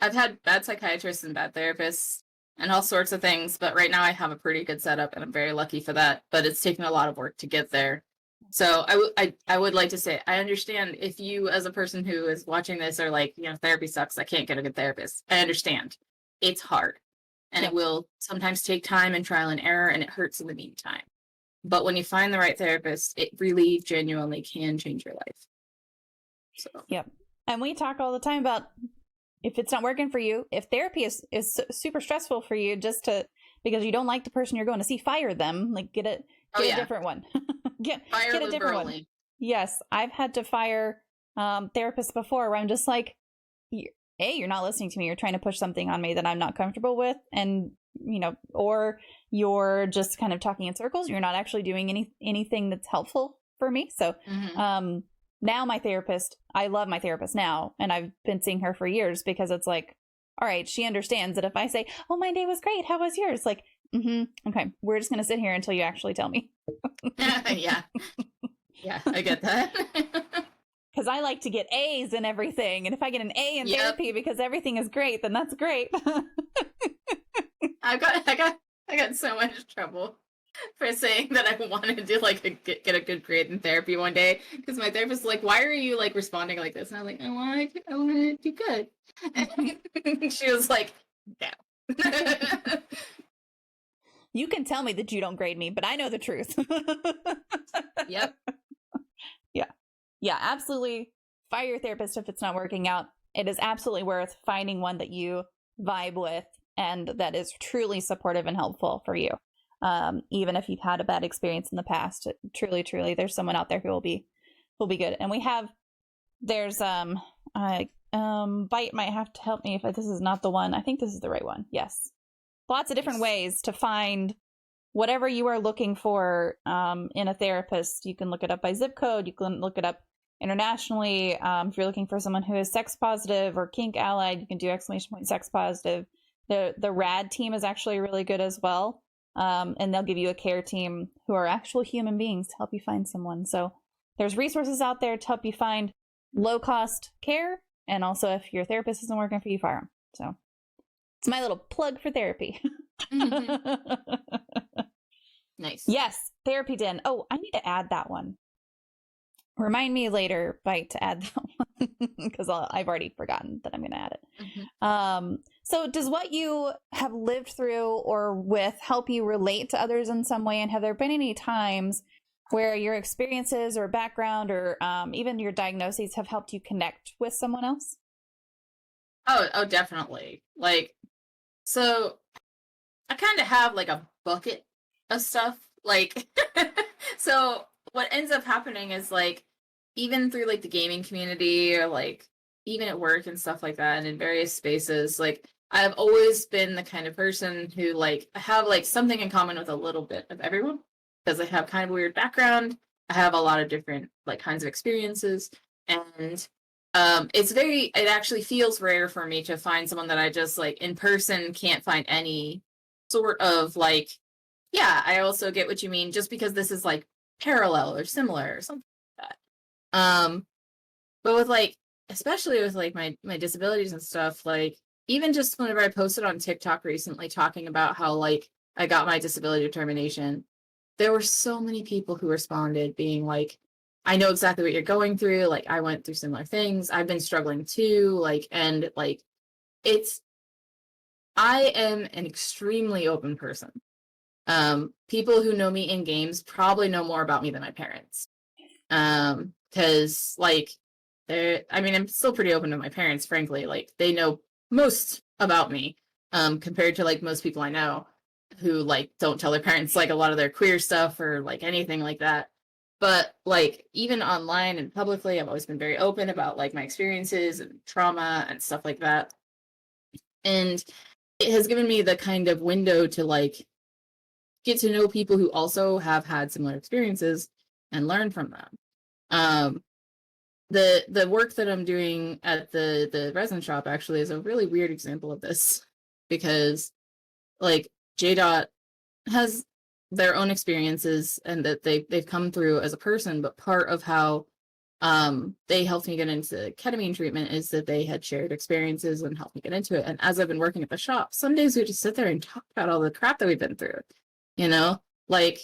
I've had bad psychiatrists and bad therapists and all sorts of things, but right now I have a pretty good setup and I'm very lucky for that, but it's taken a lot of work to get there. So I would like to say, I understand if you as a person who is watching this are like, you know, therapy sucks, I can't get a good therapist. I understand. It's hard and it will sometimes take time and trial and error and it hurts in the meantime. But when you find the right therapist, it really genuinely can change your life. So. Yep. And we talk all the time about if it's not working for you, if therapy is super stressful for you, because you don't like the person you're going to see, fire them. Like get a different one. get a different one. Yes. I've had to fire therapists before where I'm just like, A, you're not listening to me. You're trying to push something on me that I'm not comfortable with. And, you know, or you're just kind of talking in circles. You're not actually doing anything that's helpful for me. So, now my therapist, I love my therapist now, and I've been seeing her for years because it's like, all right, she understands that if I say, oh, my day was great, how was yours? Like, Okay, we're just gonna sit here until you actually tell me. Yeah. Yeah, I get that. Because I like to get A's in everything, and if I get an A in therapy because everything is great, then that's great. I got so much trouble for saying that I wanted to do like get a good grade in therapy one day, because my therapist was like, "Why are you like responding like this?" And I was like, I want to do good." And she was like, "No." You can tell me that you don't grade me, but I know the truth. Yep. Yeah, absolutely. Fire your therapist if it's not working out. It is absolutely worth finding one that you vibe with and that is truly supportive and helpful for you. Even if you've had a bad experience in the past, truly, there's someone out there who will be good. And there's Bite might have to help me if this is not the one. I think this is the right one. Yes. Lots of different ways to find whatever you are looking for in a therapist. You can look it up by zip code. You can look it up internationally. If you're looking for someone who is sex positive or kink allied, you can do ! sex positive. The RAD team is actually really good as well. And they'll give you a care team who are actual human beings to help you find someone. So there's resources out there to help you find low cost care. And also if your therapist isn't working for you, fire them. So it's my little plug for therapy. Nice. Yes, Therapy Den. Oh, I need to add that one. Remind me later, Bite, to add that one, because I've already forgotten that I'm going to add it. So does what you have lived through or with help you relate to others in some way? And have there been any times where your experiences or background or even your diagnoses have helped you connect with someone else? Oh, definitely. Like, so I kind of have like a bucket of stuff. Like, so what ends up happening is like, even through like the gaming community or like even at work and stuff like that and in various spaces, like I've always been the kind of person who like I have like something in common with a little bit of everyone, because I have kind of a weird background. I have a lot of different like kinds of experiences, and it actually feels rare for me to find someone that I just like in person can't find any sort of like, yeah, I also get what you mean, just because this is like parallel or similar or something like that. But with like, especially with like my disabilities and stuff, like even just whenever I posted on TikTok recently talking about how like I got my disability determination, there were so many people who responded being like, I know exactly what you're going through. Like I went through similar things. I've been struggling too. Like, and like, I am an extremely open person. People who know me in games probably know more about me than my parents. Because like I'm still pretty open to my parents, frankly. Like they know most about me, compared to like most people I know who like don't tell their parents like a lot of their queer stuff or like anything like that. But like even online and publicly, I've always been very open about like my experiences and trauma and stuff like that. And it has given me the kind of window to like get to know people who also have had similar experiences and learn from them. The work that I'm doing at the resin shop actually is a really weird example of this, because like JDOT has their own experiences and that they've come through as a person, but part of how they helped me get into ketamine treatment is that they had shared experiences and helped me get into it. And as I've been working at the shop, some days we just sit there and talk about all the crap that we've been through, like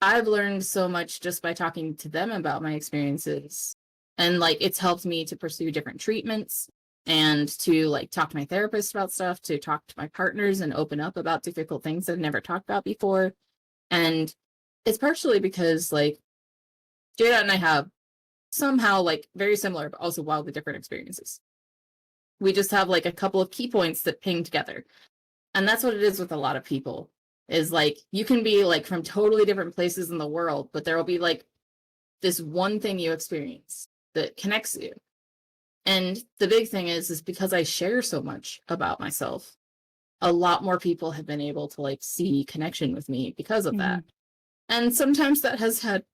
I've learned so much just by talking to them about my experiences. And like it's helped me to pursue different treatments and to like talk to my therapist about stuff, to talk to my partners and open up about difficult things I've never talked about before. And it's partially because like Jada and I have somehow like very similar but also wildly different experiences. We just have like a couple of key points that ping together. And that's what it is with a lot of people, is like you can be like from totally different places in the world, but there will be like this one thing you experience that connects you. And the big thing is because I share so much about myself, a lot more people have been able to like see connection with me because of that. And sometimes that has had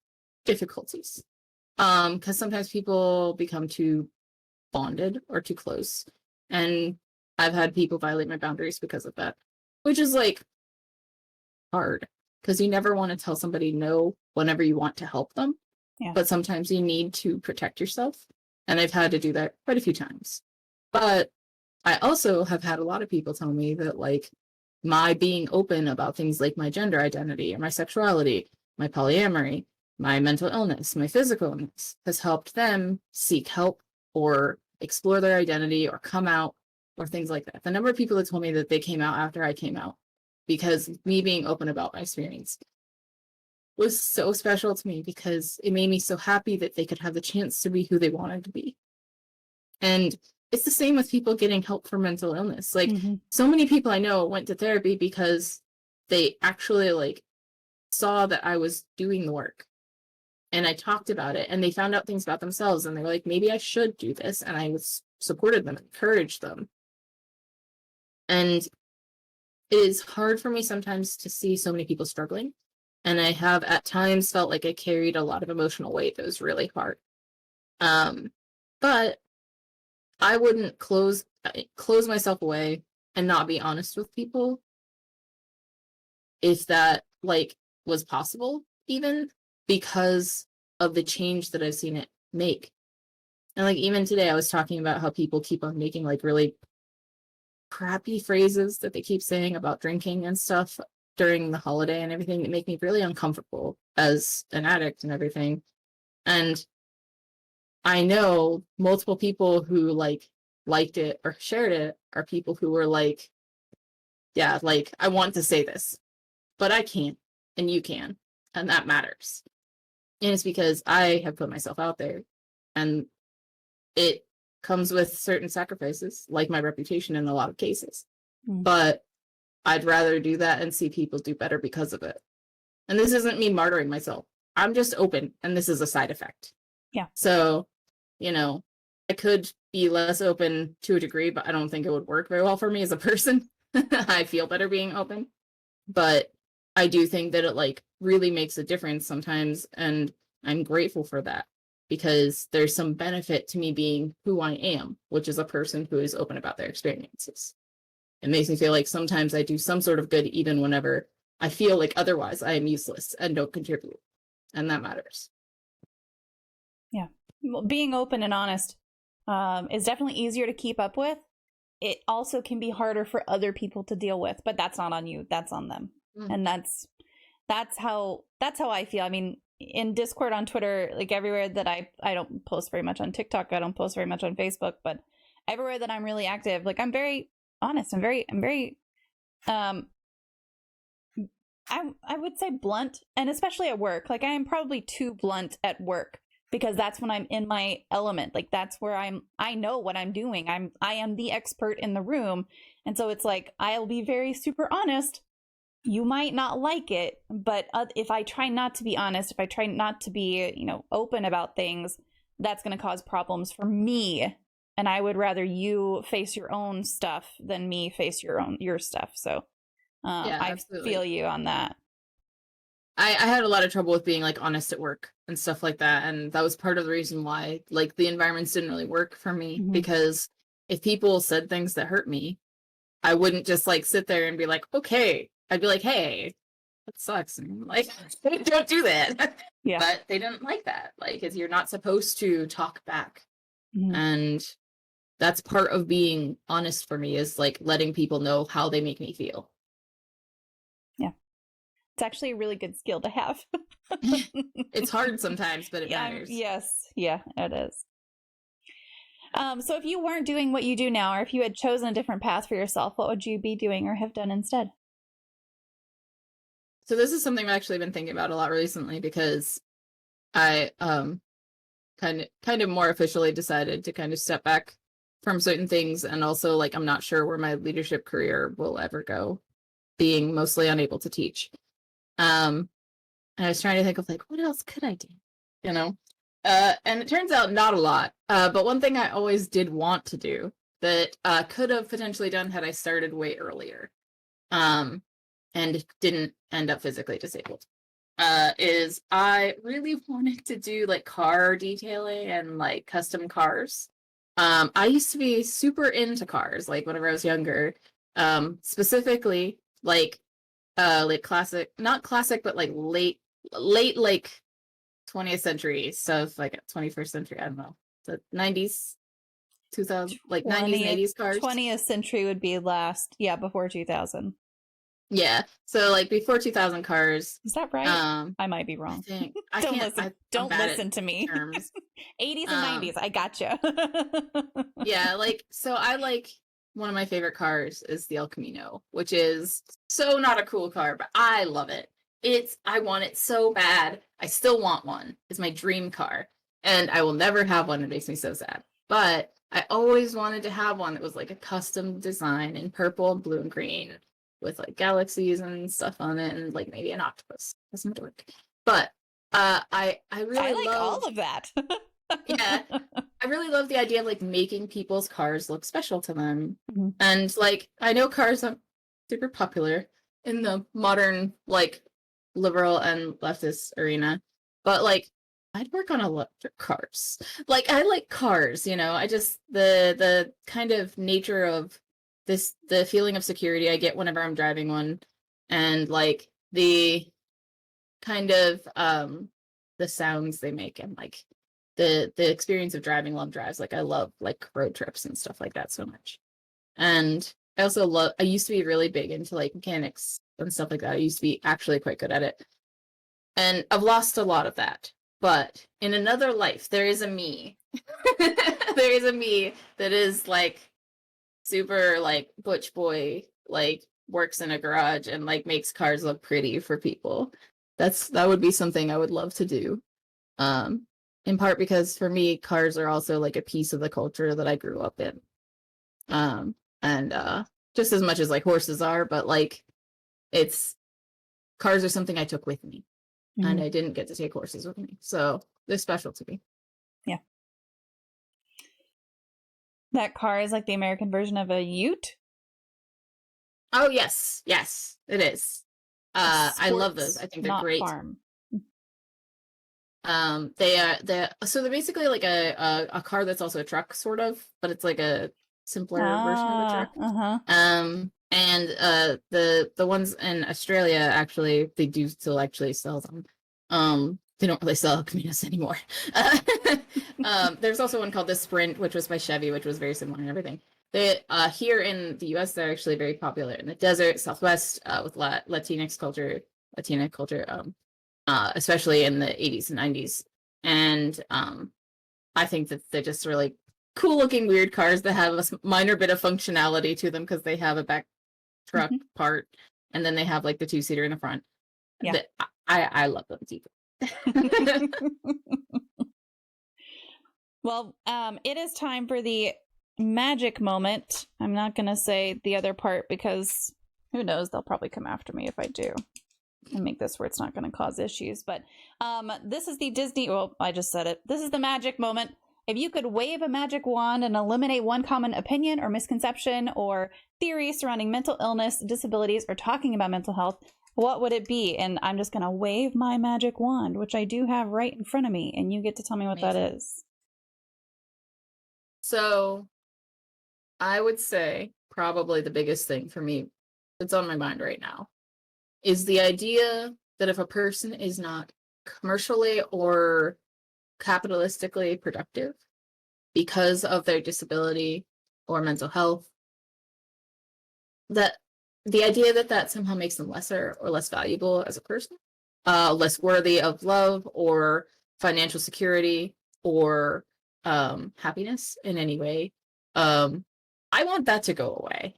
difficulties, because sometimes people become too bonded or too close, and I've had people violate my boundaries because of that, which is like hard because you never want to tell somebody no whenever you want to help them. Yeah. But sometimes you need to protect yourself. And I've had to do that quite a few times. But I also have had a lot of people tell me that, like, my being open about things like my gender identity or my sexuality, my polyamory, my mental illness, my physical illness has helped them seek help or explore their identity or come out or things like that. The number of people that told me that they came out after I came out because me being open about my experience was so special to me because it made me so happy that they could have the chance to be who they wanted to be. And it's the same with people getting help for mental illness. Like, so many people I know went to therapy because they actually, like, saw that I was doing the work and I talked about it and they found out things about themselves and they were like, maybe I should do this. And I supported them, encouraged them. And it is hard for me sometimes to see so many people struggling. And I have at times felt like I carried a lot of emotional weight that was really hard. But I wouldn't close myself away and not be honest with people if that, like, was possible, even because of the change that I've seen it make. And, like, even today I was talking about how people keep on making, like, really crappy phrases that they keep saying about drinking and stuff during the holiday and everything that make me really uncomfortable as an addict and everything. And I know multiple people who, like, liked it or shared it are people who were like, yeah, like, I want to say this, but I can't, and you can, and that matters. And it's because I have put myself out there, and it comes with certain sacrifices, like my reputation in a lot of cases. But I'd rather do that and see people do better because of it. And this isn't me martyring myself. I'm just open, and this is a side effect. Yeah. So, you know, I could be less open to a degree, but I don't think it would work very well for me as a person. I feel better being open. But I do think that it, like, really makes a difference sometimes, and I'm grateful for that because there's some benefit to me being who I am, which is a person who is open about their experiences. It makes me feel like sometimes I do some sort of good even whenever I feel like otherwise I am useless and don't contribute. And that matters. Yeah. Well, being open and honest is definitely easier to keep up with. It also can be harder for other people to deal with, but that's not on you. That's on them. And that's how I feel. I mean, in Discord, on Twitter, like everywhere that I don't post very much on TikTok. I don't post very much on Facebook, but everywhere that I'm really active, like, I'm very honest. I'm very I would say blunt, and especially at work. Like, I am probably too blunt at work because that's when I'm in my element. Like, that's where I know what I'm doing. I am the expert in the room. And so it's like, I'll be very super honest. You might not like it, but if I try not to be honest, if I try not to be, open about things, that's going to cause problems for me. And I would rather you face your own stuff than me face your stuff. So Yeah, I absolutely. feel you on that. I had a lot of trouble with being, like, honest at work and stuff like that. And that was part of the reason why, like, the environments didn't really work for me, because if people said things that hurt me, I wouldn't just, like, sit there and be like, okay. I'd be like, hey, that sucks. And, like, don't do that. Yeah. But they didn't like that. Like, 'cause you're not supposed to talk back. And that's part of being honest for me, is, like, letting people know how they make me feel. Yeah. It's actually a really good skill to have. It's hard sometimes, but it matters. Yes. Yeah, it is. So if you weren't doing what you do now, or if you had chosen a different path for yourself, what would you be doing or have done instead? So this is something I've actually been thinking about a lot recently, because I kind of more officially decided to kind of step back from certain things, and also, like, I'm not sure where my leadership career will ever go, being mostly unable to teach. And I was trying to think of, like, what else could I do? And it turns out not a lot. But one thing I always did want to do that could have potentially done had I started way earlier, and didn't end up physically disabled, is I really wanted to do, like, car detailing and, like, custom cars. I used to be super into cars, like, whenever I was younger. Specifically, like, like classic, not classic, but like late like 20th century stuff, like 21st century, I don't know, the 90s, 2000, like 90s and 80s cars. 20th century would be before 2000. Yeah, so like before 2000 cars. Is that right? I might be wrong. Don't listen to me. 80s and 90s, I gotcha. Yeah, like, so I like, one of my favorite cars is the El Camino, which is so not a cool car, but I love it. I want it so bad. I still want one. It's my dream car, and I will never have one. It makes me so sad. But I always wanted to have one that was like a custom design in purple and blue and green with like galaxies and stuff on it, and like maybe an octopus. That's not work. But I really like all of that. Yeah, I really love the idea of like making people's cars look special to them. And like, I know cars are super popular in the modern like liberal and leftist arena, but like, I'd work on electric cars. Like, I like cars, you know. I just, the kind of nature of this, the feeling of security I get whenever I'm driving one, and like the kind of the sounds they make, and like the experience of driving long drives. Like, I love like road trips and stuff like that so much. And I also I used to be really big into like mechanics and stuff like that. I used to be actually quite good at it, and I've lost a lot of that. But in another life, there is a me. There is a me that is like super like butch boy, like works in a garage and like makes cars look pretty for people. That would be something I would love to do. In part because for me, cars are also like a piece of the culture that I grew up in. And just as much as like horses are, but like cars are something I took with me. And I didn't get to take horses with me. So they're special to me. Yeah. That car is like the American version of a ute? Oh, yes. Yes, it is. I love those. I think they're great. Farm. They're basically like a car that's also a truck, sort of, but it's like a simpler version of a truck. And the ones in Australia, actually, they do still actually sell them. They don't really sell Caminos anymore. There's also one called the Sprint, which was by Chevy, which was very similar and everything. They here in the US, they're actually very popular in the desert, Southwest, with Latina culture, especially in the 80s and 90s. And I think that they're just really cool looking weird cars that have a minor bit of functionality to them, because they have a back truck part, and then they have like the 2-seater in the front. Yeah, I love them deeply. Well, it is time for the magic moment. I'm not gonna say the other part, because who knows, they'll probably come after me if I do and make this where it's not going to cause issues. But this is the Disney, well, I just said it, this is the magic moment. If you could wave a magic wand and eliminate one common opinion or misconception or theory surrounding mental illness, disabilities, or talking about mental health, what would it be? And I'm just going to wave my magic wand, which I do have right in front of me, and you get to tell me what that is. So I would say probably the biggest thing for me that's on my mind right now is the idea that if a person is not commercially or capitalistically productive because of their disability or mental health, that the idea that somehow makes them lesser or less valuable as a person, less worthy of love or financial security or happiness in any way, I want that to go away.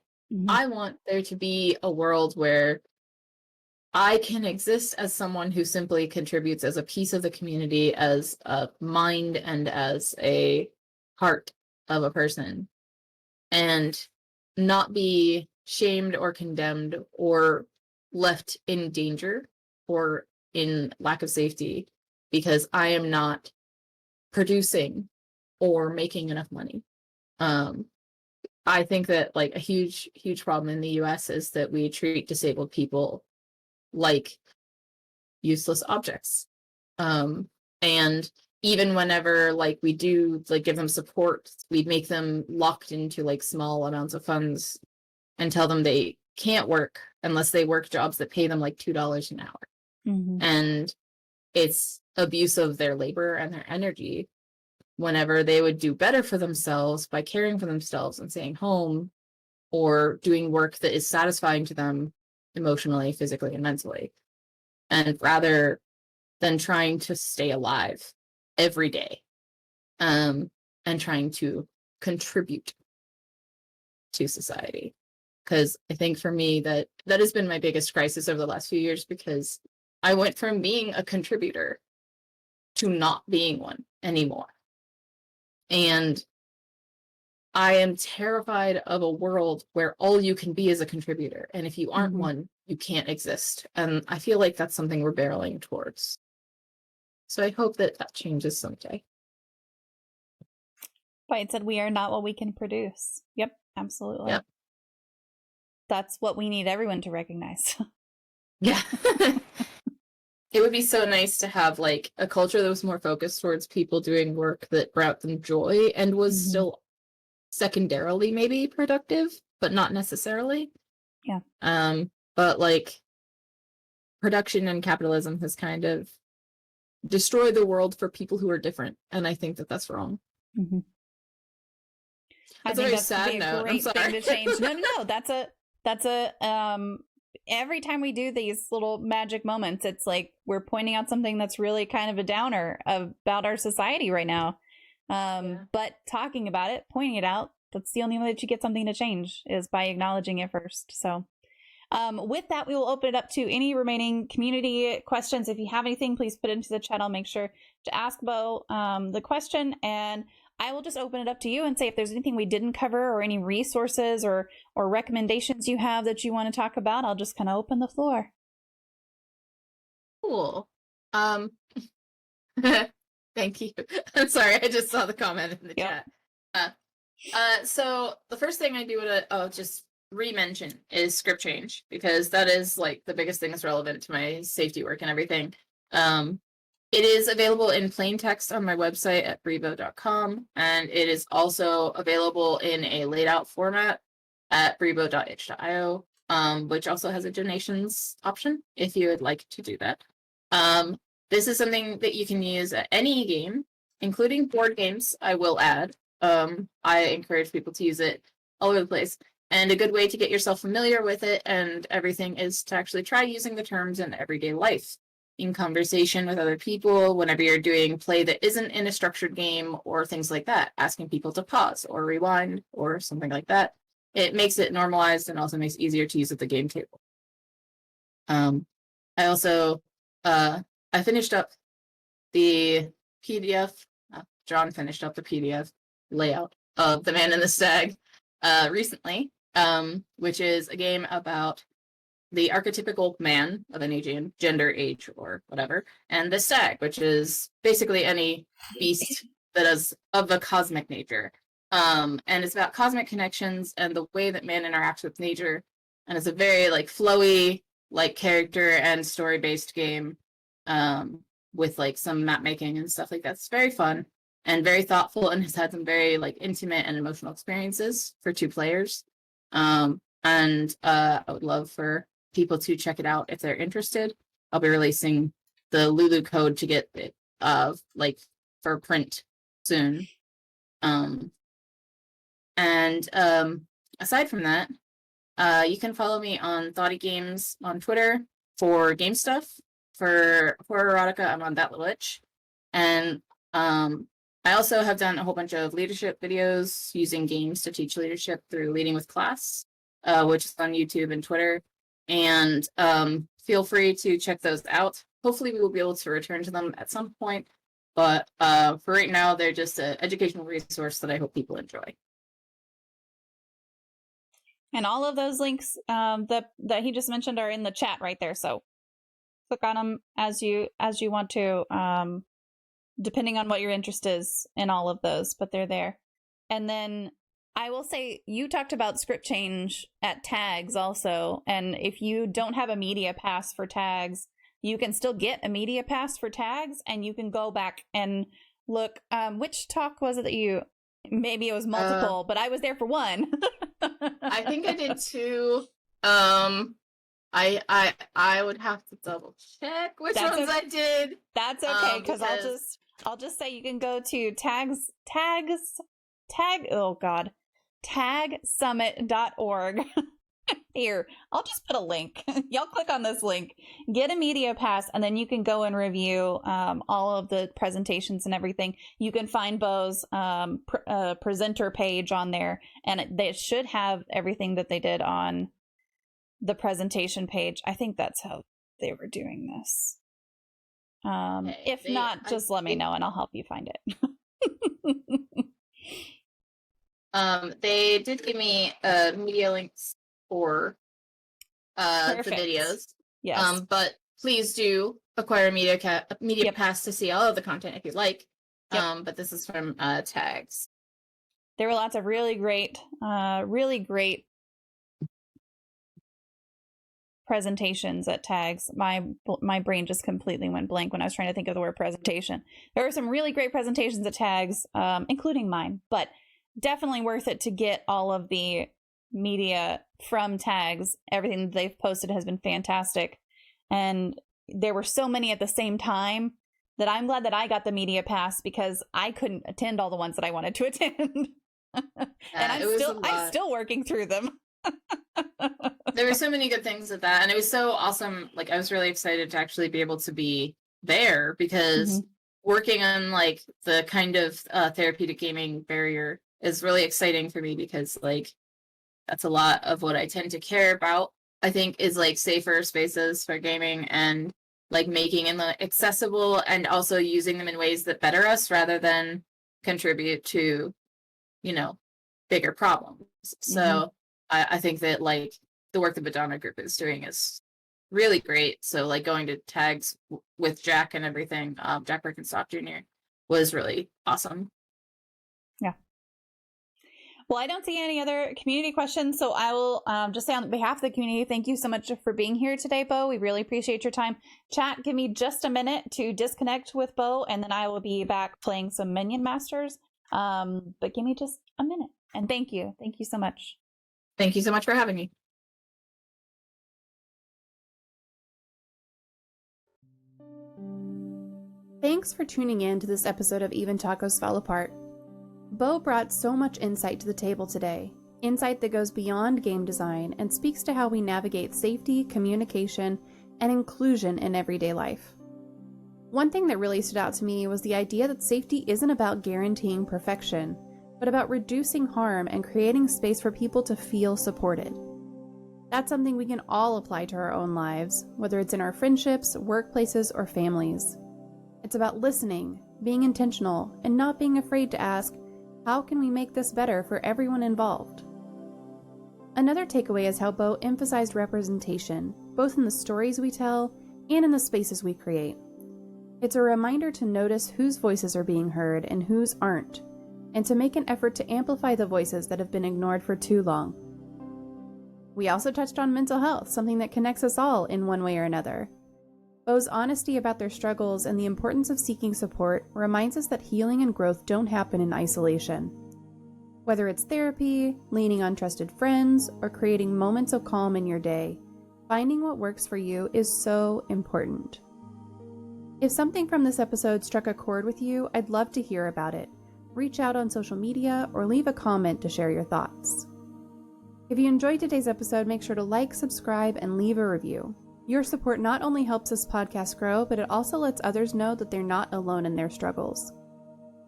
I want there to be a world where I can exist as someone who simply contributes as a piece of the community, as a mind and as a heart of a person, and not be shamed or condemned or left in danger or in lack of safety because I am not producing or making enough money. I think that like a huge problem in the US is that we treat disabled people like useless objects. And even whenever like we do like give them support, we make them locked into like small amounts of funds and tell them they can't work unless they work jobs that pay them like $2 an hour. And it's abuse of their labor and their energy whenever they would do better for themselves by caring for themselves and staying home or doing work that is satisfying to them emotionally, physically, and mentally. And rather than trying to stay alive every day, and trying to contribute to society. Because I think for me that has been my biggest crisis over the last few years, because I went from being a contributor to not being one anymore. And I am terrified of a world where all you can be is a contributor. And if you aren't one, you can't exist. And I feel like that's something we're barreling towards. So I hope that that changes someday. White said, we are not what we can produce. Yep, absolutely. Yep. That's what we need everyone to recognize. Yeah. It would be so nice to have like a culture that was more focused towards people doing work that brought them joy and was still secondarily maybe productive, but not necessarily. Yeah. But like production and capitalism has kind of destroyed the world for people who are different, and I think that that's wrong. That's a very sad note. I'm sorry. Thing to change. No. That's a every time we do these little magic moments, it's like we're pointing out something that's really kind of a downer about our society right now. But talking about it, pointing it out, that's the only way that you get something to change, is by acknowledging it first. So with that, we will open it up to any remaining community questions. If you have anything, please put it into the chat. I'll make sure to ask Beau the question, and I will just open it up to you and say if there's anything we didn't cover or any resources or recommendations you have that you want to talk about. I'll just kind of open the floor. Cool. Thank you. I'm sorry, I just saw the comment in the chat. So the first thing I do want to just re-mention is script change, because that is like the biggest thing that's relevant to my safety work and everything. It is available in plain text on my website at brebo.com, and it is also available in a laid out format at brebo.itch.io, which also has a donations option if you would like to do that. This is something that you can use at any game, including board games, I will add. I encourage people to use it all over the place. And a good way to get yourself familiar with it and everything is to actually try using the terms in everyday life, in conversation with other people, whenever you're doing play that isn't in a structured game or things like that, asking people to pause or rewind or something like that. It makes it normalized and also makes it easier to use at the game table. I also, I finished up the PDF, John finished up the PDF layout of The Man and the Stag recently, which is a game about the archetypical man of any gender, age, or whatever, and the stag, which is basically any beast that is of a cosmic nature. And it's about cosmic connections and the way that man interacts with nature. And it's a very like flowy, like character and story-based game, with like some map making and stuff like that. It's very fun and very thoughtful, and has had some very like intimate and emotional experiences for 2 players. And I would love for people to check it out if they're interested. I'll be releasing the Lulu code to get it like for print soon. Aside from that, you can follow me on Thoughty Games on Twitter for game stuff. For erotica, I'm on That Little Itch. And I also have done a whole bunch of leadership videos using games to teach leadership through Leading with Class, which is on YouTube and Twitter. And feel free to check those out. Hopefully we will be able to return to them at some point. But for right now, they're just an educational resource that I hope people enjoy. And all of those links that he just mentioned are in the chat right there. So click on them as you want to, depending on what your interest is in all of those, but they're there. And then I will say, you talked about script change at tags also. And if you don't have a media pass for tags, you can still get a media pass for tags, and you can go back and look. Which talk was it that maybe it was multiple, but I was there for one. I think I did 2. I would have to double check which ones I did. That's okay, because I'll just say you can go to tagsummit.org. Here, I'll just put a link. Y'all click on this link, get a media pass, and then you can go and review all of the presentations and everything. You can find Beau's presenter page on there, and they should have everything that they did on the presentation page. I think that's how they were doing this. If not, just let me know and I'll help you find it. They did give me media links for the videos. Yes. But please do acquire a media pass to see all of the content if you like. Yep. But this is from Tags. There were lots of really great presentations at Tags. My brain just completely went blank when I was trying to think of the word presentation. There were some really great presentations at Tags, including mine, but definitely worth it to get all of the media from Tags. Everything that they've posted has been fantastic, and there were so many at the same time that I'm glad that I got the media pass, because I couldn't attend all the ones that I wanted to attend. And I'm still working through them. There were so many good things with that, and it was so awesome. Like, I was really excited to actually be able to be there, because working on like the kind of therapeutic gaming barrier is really exciting for me, because like that's a lot of what I tend to care about. I think is like safer spaces for gaming, and like making them accessible, and also using them in ways that better us rather than contribute to, you know, bigger problems. So I think that like the work the Madonna Group is doing is really great. So like going to Tags with Jack and everything, Jack Birkenstock Jr. was really awesome. Yeah. Well, I don't see any other community questions, so I will just say on behalf of the community, thank you so much for being here today, Beau. We really appreciate your time. Chat, give me just a minute to disconnect with Beau, and then I will be back playing some Minion Masters. But give me just a minute. And thank you. Thank you so much. Thank you so much for having me. Thanks for tuning in to this episode of Even Tacos Fall Apart. Beau brought so much insight to the table today, insight that goes beyond game design and speaks to how we navigate safety, communication, and inclusion in everyday life. One thing that really stood out to me was the idea that safety isn't about guaranteeing perfection, but about reducing harm and creating space for people to feel supported. That's something we can all apply to our own lives, whether it's in our friendships, workplaces, or families. It's about listening, being intentional, and not being afraid to ask, how can we make this better for everyone involved? Another takeaway is how Beau emphasized representation, both in the stories we tell and in the spaces we create. It's a reminder to notice whose voices are being heard and whose aren't, and to make an effort to amplify the voices that have been ignored for too long. We also touched on mental health, something that connects us all in one way or another. Beau's honesty about their struggles and the importance of seeking support reminds us that healing and growth don't happen in isolation. Whether it's therapy, leaning on trusted friends, or creating moments of calm in your day, finding what works for you is so important. If something from this episode struck a chord with you, I'd love to hear about it. Reach out on social media or leave a comment to share your thoughts. If you enjoyed today's episode, make sure to like, subscribe, and leave a review. Your support not only helps this podcast grow, but it also lets others know that they're not alone in their struggles.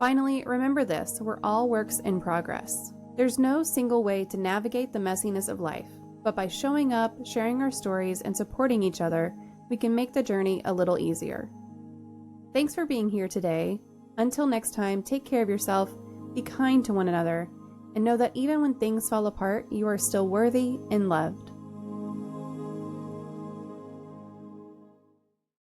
Finally, remember this, we're all works in progress. There's no single way to navigate the messiness of life, but by showing up, sharing our stories, and supporting each other, we can make the journey a little easier. Thanks for being here today. Until next time, take care of yourself, be kind to one another, and know that even when things fall apart, you are still worthy and loved.